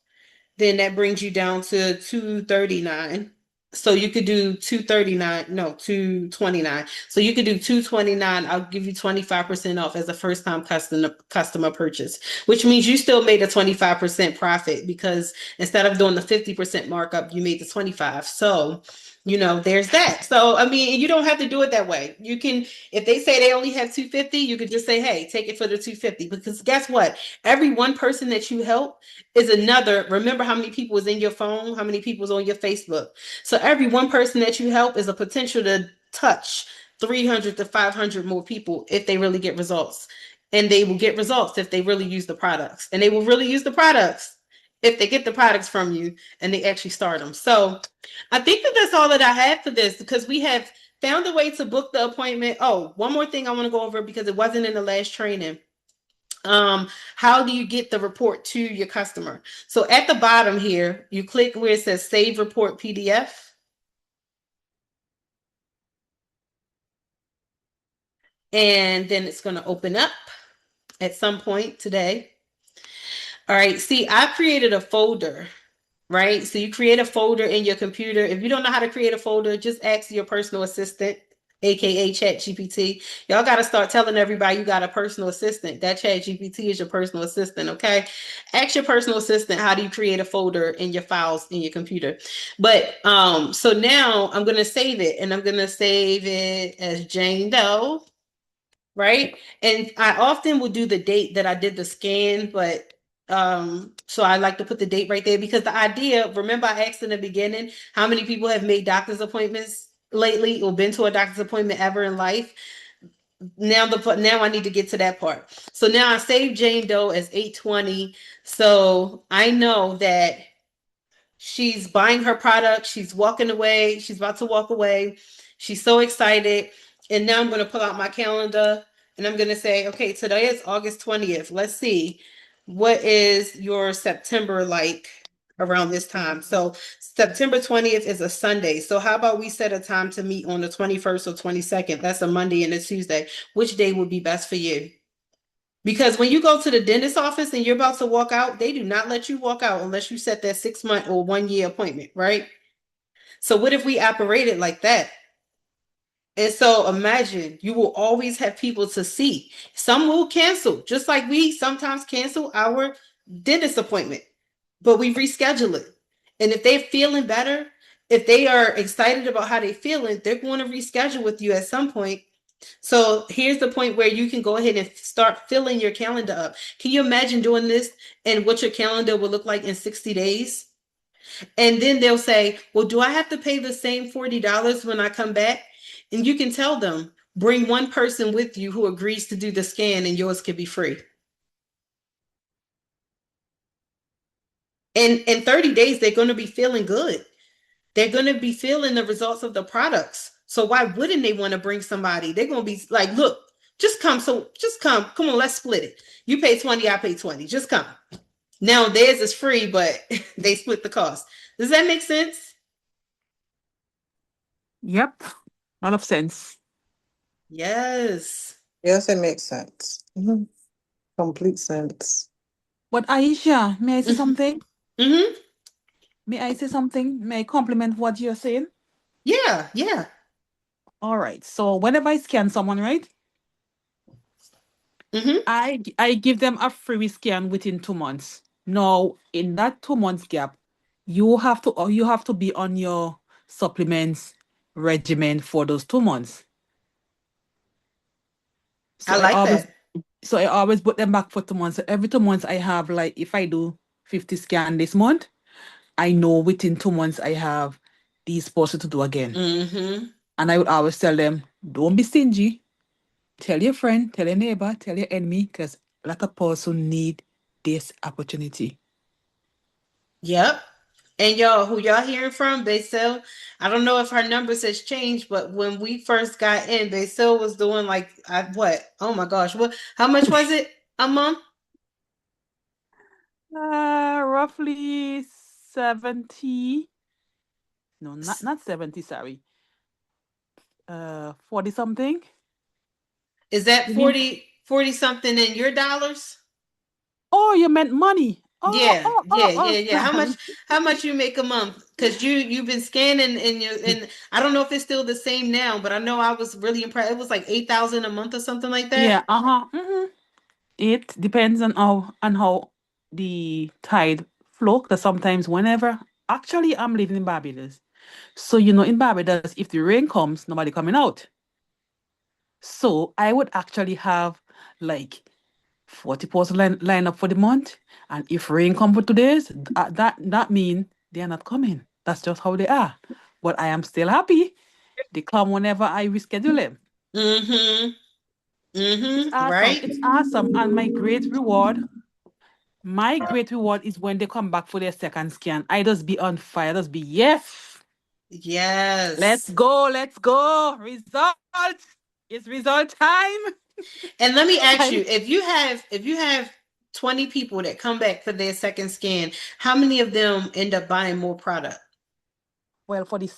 then that brings you down to 239. So you could do 229. So you could do 229. I'll give you 25% off as a first-time customer purchase, which means you still made a 25% profit, because instead of doing the 50% markup, you made the 25. So there's that. So, I mean, you don't have to do it that way. You can, if they say they only have 250, you could just say, hey, take it for the 250. Because guess what? Every one person that you help is another. Remember how many people is in your phone, how many people is on your Facebook. So every one person that you help is a potential to touch 300 to 500 more people if they really get results. And they will get results if they really use the products. And they will really use the products if they get the products from you and they actually start them. So I think that that's all that I have for this, because we have found a way to book the appointment. Oh, one more thing I want to go over because it wasn't in the last training. How do you get the report to your customer? So at the bottom here, you click where it says Save Report PDF. And then it's going to open up at some point today. All right, see, I created a folder, right? So you create a folder in your computer. If you don't know how to create a folder, just ask your personal assistant, aka ChatGPT. Y'all got to start telling everybody you got a personal assistant. That ChatGPT is your personal assistant, okay? Ask your personal assistant, how do you create a folder in your files in your computer? But so now I'm going to save it, and I'm going to save it as Jane Doe, right? And I often will do the date that I did the scan, but so I like to put the date right there, because the idea, remember I asked in the beginning, how many people have made doctor's appointments lately or been to a doctor's appointment ever in life? Now I need to get to that part. So now I saved Jane Doe as 8/20. So I know that she's buying her product, she's walking away, she's about to walk away. She's so excited. And now I'm going to pull out my calendar and I'm going to say, okay, today is August 20th. Let's see, what is your September like around this time? So September 20th is a Sunday. So how about we set a time to meet on the 21st or 22nd? That's a Monday and a Tuesday. Which day would be best for you? Because when you go to the dentist office and you're about to walk out, they do not let you walk out unless you set that 6-month or 1-year appointment, right? So what if we operated like that? And so imagine, you will always have people to see. Some will cancel, just like we sometimes cancel our dentist appointment, but we reschedule it. And if they're feeling better, if they are excited about how they're feeling, they're going to reschedule with you at some point. So here's the point where you can go ahead and start filling your calendar up. Can you imagine doing this and what your calendar will look like in 60 days? And then they'll say, well, do I have to pay the same $40 when I come back? And you can tell them, bring one person with you who agrees to do the scan and yours could be free. And in 30 days, they're going to be feeling good. They're going to be feeling the results of the products. So why wouldn't they want to bring somebody? They're going to be like, look, just come. So just come. Come on, let's split it. You pay 20, I pay 20. Just come. Now theirs is free, but they split the cost. Does that make sense? Yep. A lot of sense. Yes. Yes, it makes sense. Complete sense. But Aisha, may I say something? Mm-hmm. May I say something? May I compliment what you're saying? Yeah. All right. So whenever I scan someone, right? Mm-hmm. I give them a free scan within 2 months. Now, in that 2 months gap, you have to be on your supplements regimen for those 2 months. So I like that. So I always put them back for 2 months. So every 2 months I have, like, if I do 50 scan this month, I know within 2 months I have these supposed to do again. Mm-hmm. And I would always tell them, don't be stingy. Tell your friend, tell your neighbor, tell your enemy, because a lot of person need this opportunity. Yep. And y'all, who y'all hearing from, Basil, I don't know if her numbers has changed, but when we first got in, Basil was doing like, what? Oh my gosh. How much was it a month? Roughly 70. No, not 70, sorry. 40 something. Is that 40 something in your dollars? Oh, you meant money. Yeah. Sorry. How much you make a month? Because you've been scanning and I don't know if it's still the same now, but I know I was really impressed. It was like 8,000 a month or something like that. Yeah, It depends on how the tide flow. Because sometimes actually I'm living in Barbados. So, in Barbados, if the rain comes, nobody coming out. So I would actually have like 40% line up for the month. And if rain come for 2 days, that mean they are not coming. That's just how they are. But I am still happy. They come whenever I reschedule them. Mm-hmm. It's Mm-hmm. awesome. Right? It's awesome. And my great reward is when they come back for their second scan. I just be on fire. Just be, yes, Yes. let's go. Result. It's result time. And let me ask you, if you have 20 people that come back for their second scan, how many of them end up buying more product? Well, for the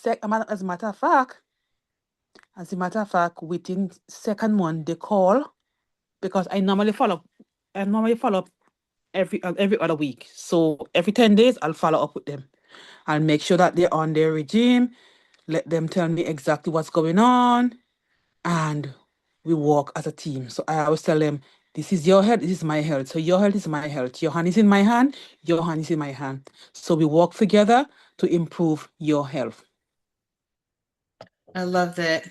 as a matter of fact, within second month they call, because I normally follow up every other week. So every 10 days I'll follow up with them. I'll make sure that they're on their regime, let them tell me exactly what's going on, and we work as a team. So I always tell them, this is your health, this is my health. So your health is my health. Your hand is in my hand, your hand is in my hand. So we work together to improve your health. I love that.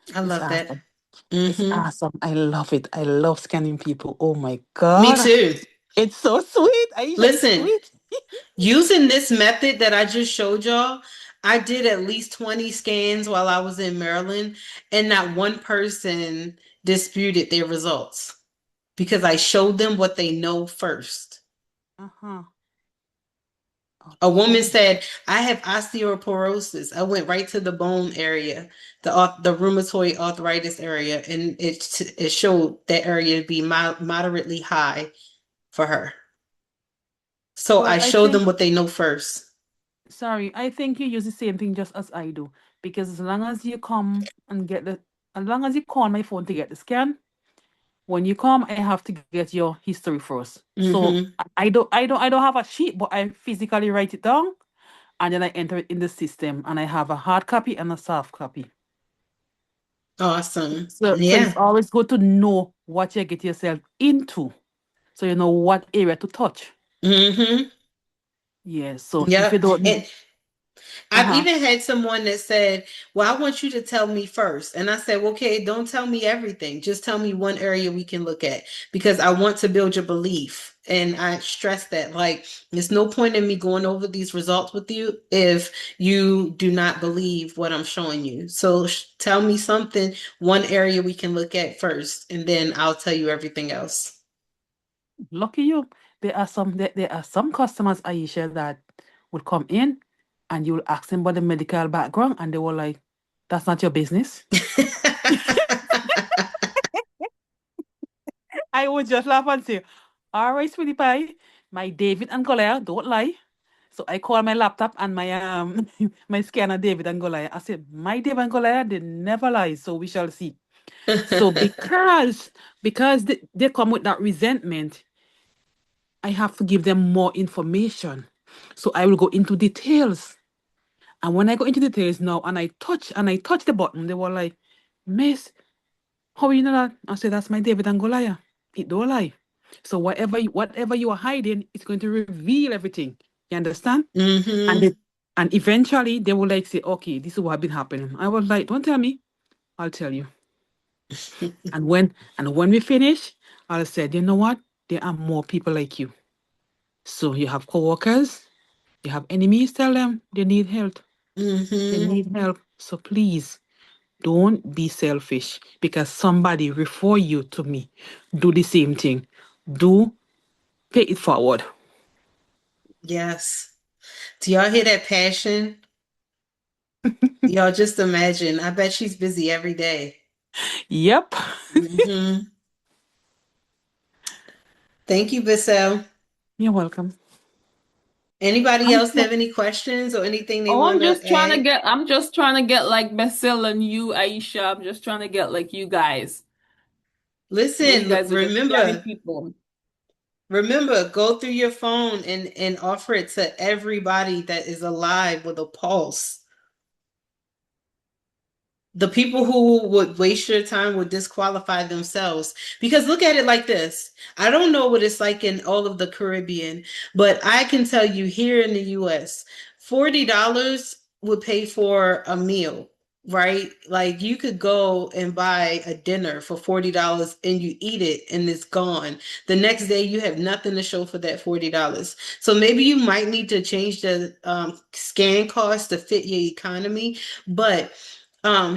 It's awesome. It's Mm-hmm. awesome. I love it. I love scanning people. Oh my God. Me too. It's so sweet. Aisha, Listen, it's sweet. Using this method that I just showed y'all, I did at least 20 scans while I was in Maryland, and not one person disputed their results because I showed them what they know first. Uh-huh. A woman said, I have osteoporosis. I went right to the bone area, the rheumatoid arthritis area, and it showed that area to be moderately high for her. So Well, I showed them what they know first. Sorry, I think you use the same thing just as I do. Because as long as you come and as long as you call my phone to get the scan, when you come, I have to get your history first. So I don't have a sheet, but I physically write it down, and then I enter it in the system, and I have a hard copy and a soft copy. Awesome. So it's always good to know what you get yourself into, so you know what area to touch. Mm-hmm. Yeah. So if you don't know. I've even had someone that said, well, I want you to tell me first. And I said, well, okay, don't tell me everything. Just tell me one area we can look at, because I want to build your belief. And I stress that, like, there's no point in me going over these results with you if you do not believe what I'm showing you. So tell me something, one area we can look at first, and then I'll tell you everything else. Lucky you. There are some customers, Aisha, that will come in and you'll ask them about the medical background, and they were like, that's not your business. I would just laugh and say, all right, sweetie pie, my David and Goliath don't lie. So I call my laptop and my my scanner, David and Goliath. I said, my David and Goliath, they never lie, so we shall see. So because they come with that resentment, I have to give them more information. So I will go into details. And when I go into details now and I touch the button, they were like, Miss, how you know that? I said, that's my David and Goliath. It don't lie. So whatever you are hiding, it's going to reveal everything. You understand? Mm-hmm. And eventually they will like say, okay, this is what been happening. I was like, don't tell me, I'll tell you. and when we finish, I'll say, you know what? There are more people like you. So you have coworkers, you have enemies, tell them they need help. They need help. So please don't be selfish, because somebody refer you to me. Do the same thing. Pay it forward. Yes. Do y'all hear that passion? Y'all just imagine. I bet she's busy every day. Yep. Mm-hmm. Thank you, Bissell. You're welcome. Anybody else have any questions or anything they want to add? I'm just trying to get like Bissell and you, Aisha. I'm just trying to get like you guys. Listen, remember, go through your phone and offer it to everybody that is alive with a pulse. The people who would waste your time would disqualify themselves, because look at it like this. I don't know what it's like in all of the Caribbean, but I can tell you here in the US, $40 would pay for a meal, right? Like you could go and buy a dinner for $40 and you eat it and it's gone. The next day you have nothing to show for that $40. So maybe you might need to change the scan cost to fit your economy, but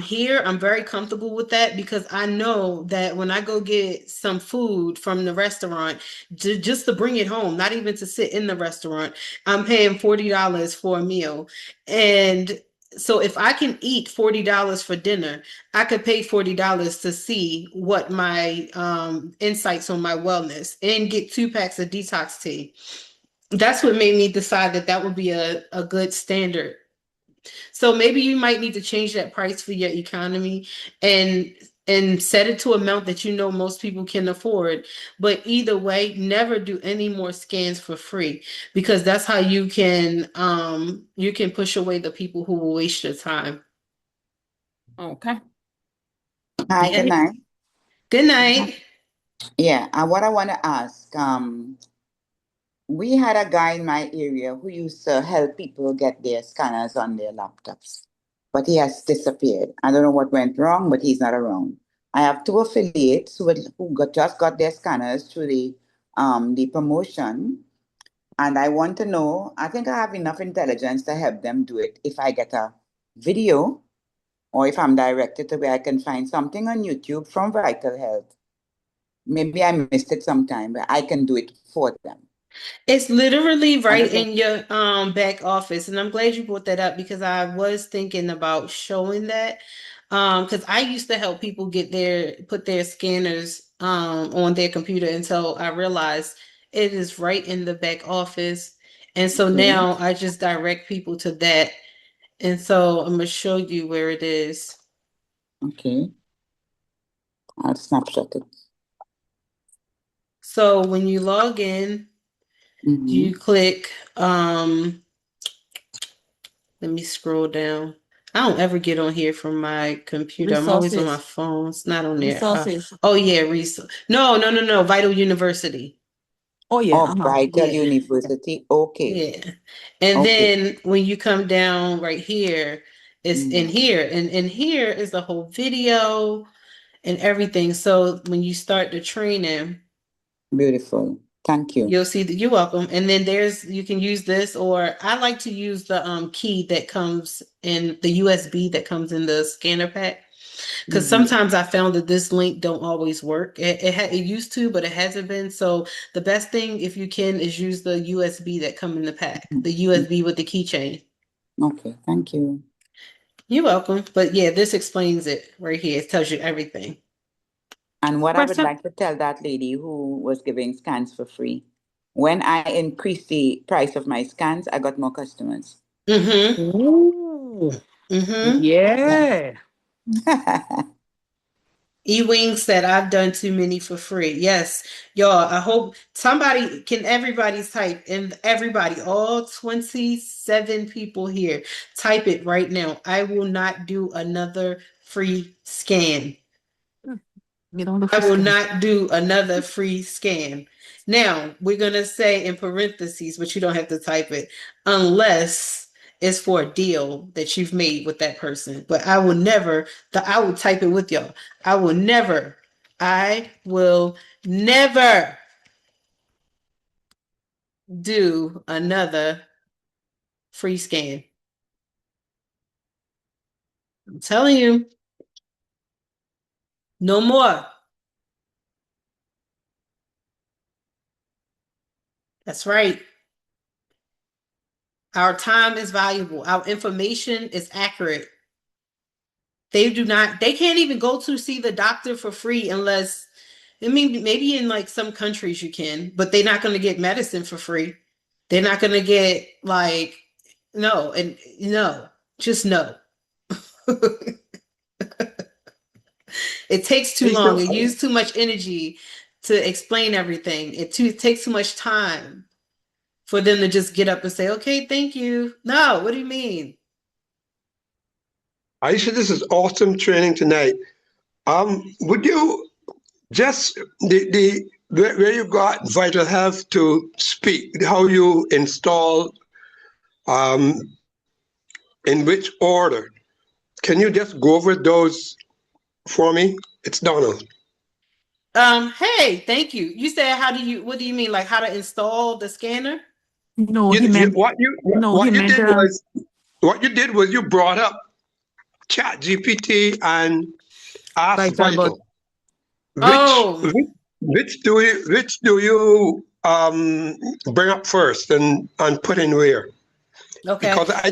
here I'm very comfortable with that because I know that when I go get some food from the restaurant, just to bring it home, not even to sit in the restaurant, I'm paying $40 for a meal. And so if I can eat $40 for dinner, I could pay $40 to see what my insights on my wellness and get 2 packs of detox tea. That's what made me decide that that would be a good standard. So maybe you might need to change that price for your economy and set it to an amount that you know most people can afford. But either way, never do any more scans for free because that's how you can push away the people who will waste your time. Okay. Hi, good night. Good night. Yeah, what I want to ask, we had a guy in my area who used to help people get their scanners on their laptops, but he has disappeared. I don't know what went wrong, but he's not around. I have 2 affiliates who just got their scanners through the promotion, and I want to know, I think I have enough intelligence to help them do it if I get a video or if I'm directed to where I can find something on YouTube from Vital Health. Maybe I missed it sometime, but I can do it for them. It's literally right in your back office. And I'm glad you brought that up because I was thinking about showing that. Because I used to help people put their scanners on their computer until I realized it is right in the back office. And so now I just direct people to that. And so I'm gonna show you where it is. Okay. I'll snapshot it. So when you log in, you click let me scroll down. I don't ever get on here from my computer. I'm always on my phone. It's not on there. Resources. Oh yeah, resource. No. Vital University. Oh yeah. Vital Yeah. University. Okay. Yeah. And Okay. then when you come down right here, it's in here. And in here is the whole video and everything. So when you start the training, Beautiful. Thank you. you'll see that you're welcome. And then you can use this, or I like to use the key that comes in the USB that comes in the scanner pack. Because sometimes I found that this link don't always work. It used to, but it hasn't been. So the best thing, if you can, is use the USB that come in the pack, the USB with the keychain. Okay, thank you. You're welcome. But yeah, this explains it right here. It tells you everything. And what I would like to tell that lady who was giving scans for free, when I increased the price of my scans, I got more customers. Ooh. Yeah. E-Wing said, I've done too many for free. Yes, y'all, I hope everybody type, and everybody, all 27 people here, type it right now. I will not do another free scan. I will not do another free scan. Now, we're going to say in parentheses, but you don't have to type it, unless it's for a deal that you've made with that person. But I will never, I will type it with y'all. I will never do another free scan. I'm telling you, no more. That's right. Our time is valuable. Our information is accurate. They can't even go to see the doctor for free unless, I mean, maybe in like some countries you can, but they're not going to get medicine for free. They're not going to get just no. It takes too long. It uses too much energy to explain everything. It takes too much time for them to just get up and say, okay, thank you. No, what do you mean? Aisha, this is awesome training tonight. Would you just where you got Vital Health to speak, how you install in which order. Can you just go over those for me? It's Donald. Hey, thank you. You said what do you mean? Like how to install the scanner? No, he meant What you did was you brought up ChatGPT and Ask Vital. Which do you bring up first and put in where? Okay. Because I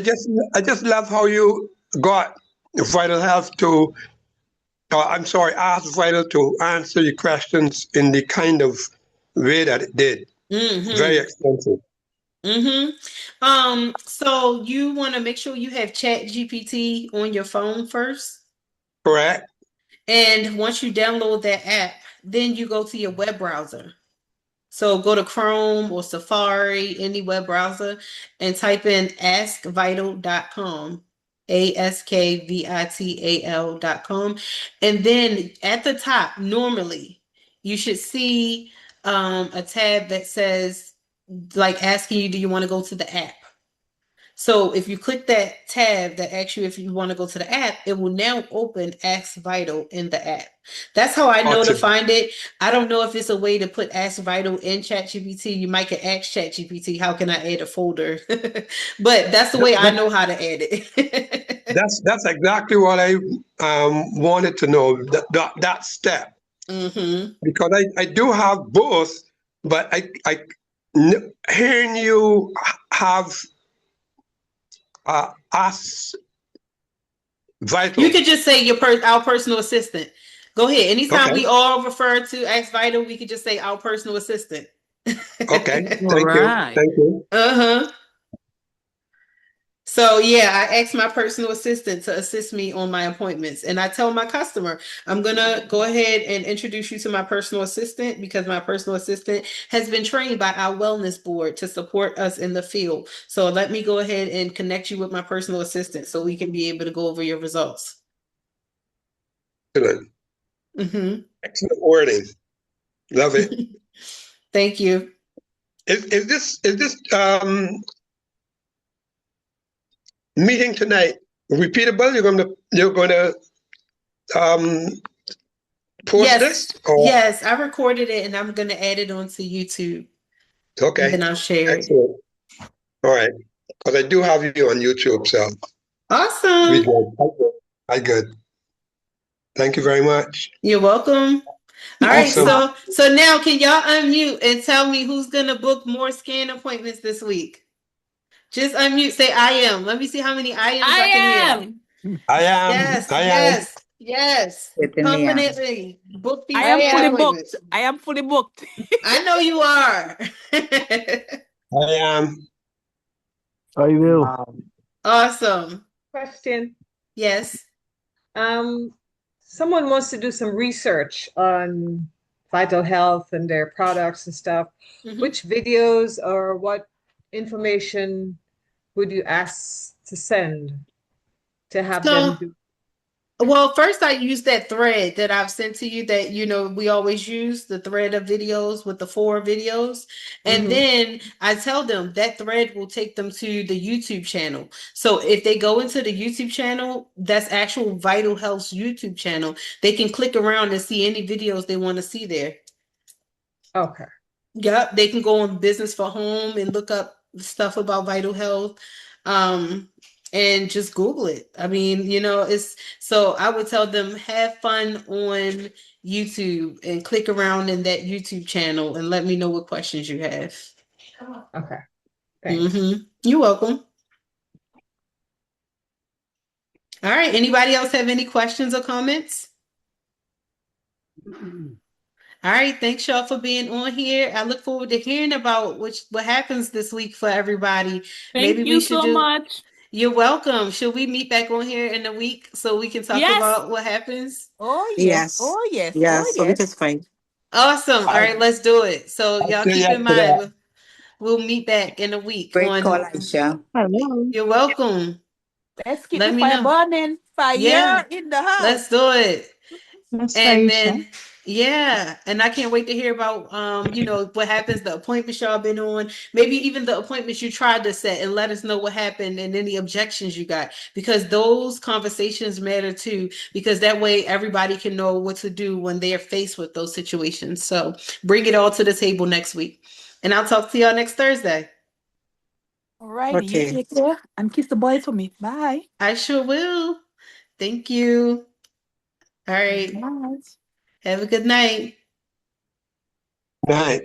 just love how you got Vital Health to Ask Vital to answer your questions in the kind of way that it did. Very extensive. So you want to make sure you have ChatGPT on your phone first? Correct. And once you download that app, then you go to your web browser. So go to Chrome or Safari, any web browser, and type in askvital.com. ASKVITAL.com. And then at the top, normally, you should see a tab that says, like, asking you, do you want to go to the app? So if you click that tab that asks you if you want to go to the app, it will now open Ask Vital in the app. That's how I know to find it. I don't know if it's a way to put Ask Vital in ChatGPT. You might can ask ChatGPT, how can I add a folder? But that's the way I know how to add it. That's exactly what I wanted to know, that step. Because I do have both, but hearing you have Ask Vital. You could just say our personal assistant. Go ahead. Anytime we all refer to Ask Vital, we could just say our personal assistant. Okay. Thank you. So yeah, I asked my personal assistant to assist me on my appointments. And I tell my customer, I'm going to go ahead and introduce you to my personal assistant because my personal assistant has been trained by our wellness board to support us in the field. So let me go ahead and connect you with my personal assistant so we can be able to go over your results. Excellent. Excellent wording. Love it. Thank you. Is this meeting tonight repeatable? You're gonna post this? Yes, I recorded it and I'm gonna add it onto YouTube. Okay. And then I'll share Excellent. It. All right. Because I do have you on YouTube, so awesome. I good. Thank you very much. You're welcome. All right, so now can y'all unmute and tell me who's gonna book more scan appointments this week? Just unmute, say I am. Let me see how many I can hear. I am. Yes. Confidently. Book these I am fully booked. I am fully booked. I know you are. I am. I will. Awesome. Question. Yes. Someone wants to do some research on Vital Health and their products and stuff. Which videos or what information would you ask to send to have them do? Well, first I use that thread that I've sent to you that, we always use the thread of videos with the 4 videos. And then I tell them that thread will take them to the YouTube channel. So if they go into the YouTube channel, that's actual Vital Health's YouTube channel, they can click around and see any videos they want to see there. Okay. Yep. They can go on Business for Home and look up stuff about Vital Health. And just Google it. I mean, so I would tell them have fun on YouTube and click around in that YouTube channel and let me know what questions you have. Okay. Thanks. You're welcome. All right. Anybody else have any questions or comments? All right. Thanks, y'all, for being on here. I look forward to hearing about what happens this week for everybody. Thank you so much. You're welcome. Should we meet back on here in a week so we can talk about what happens? Oh, yes. Oh, yes. Yes, so it is fine. Awesome. All right, let's do it. So y'all keep in mind, we'll meet back in a week. Great call, Aisha. Hello. You're welcome. Let's keep the fire burning. Fire in the house. Let's do it. And then Yeah, and I can't wait to hear about what happens, the appointments y'all been on, maybe even the appointments you tried to set, and let us know what happened and any objections you got, because those conversations matter too, because that way everybody can know what to do when they're faced with those situations. So bring it all to the table next week. And I'll talk to y'all next Thursday. All righty, you Okay. take care and kiss the boys for me. Bye. I sure will. Thank you. All right. Bye. Have a good night. Night.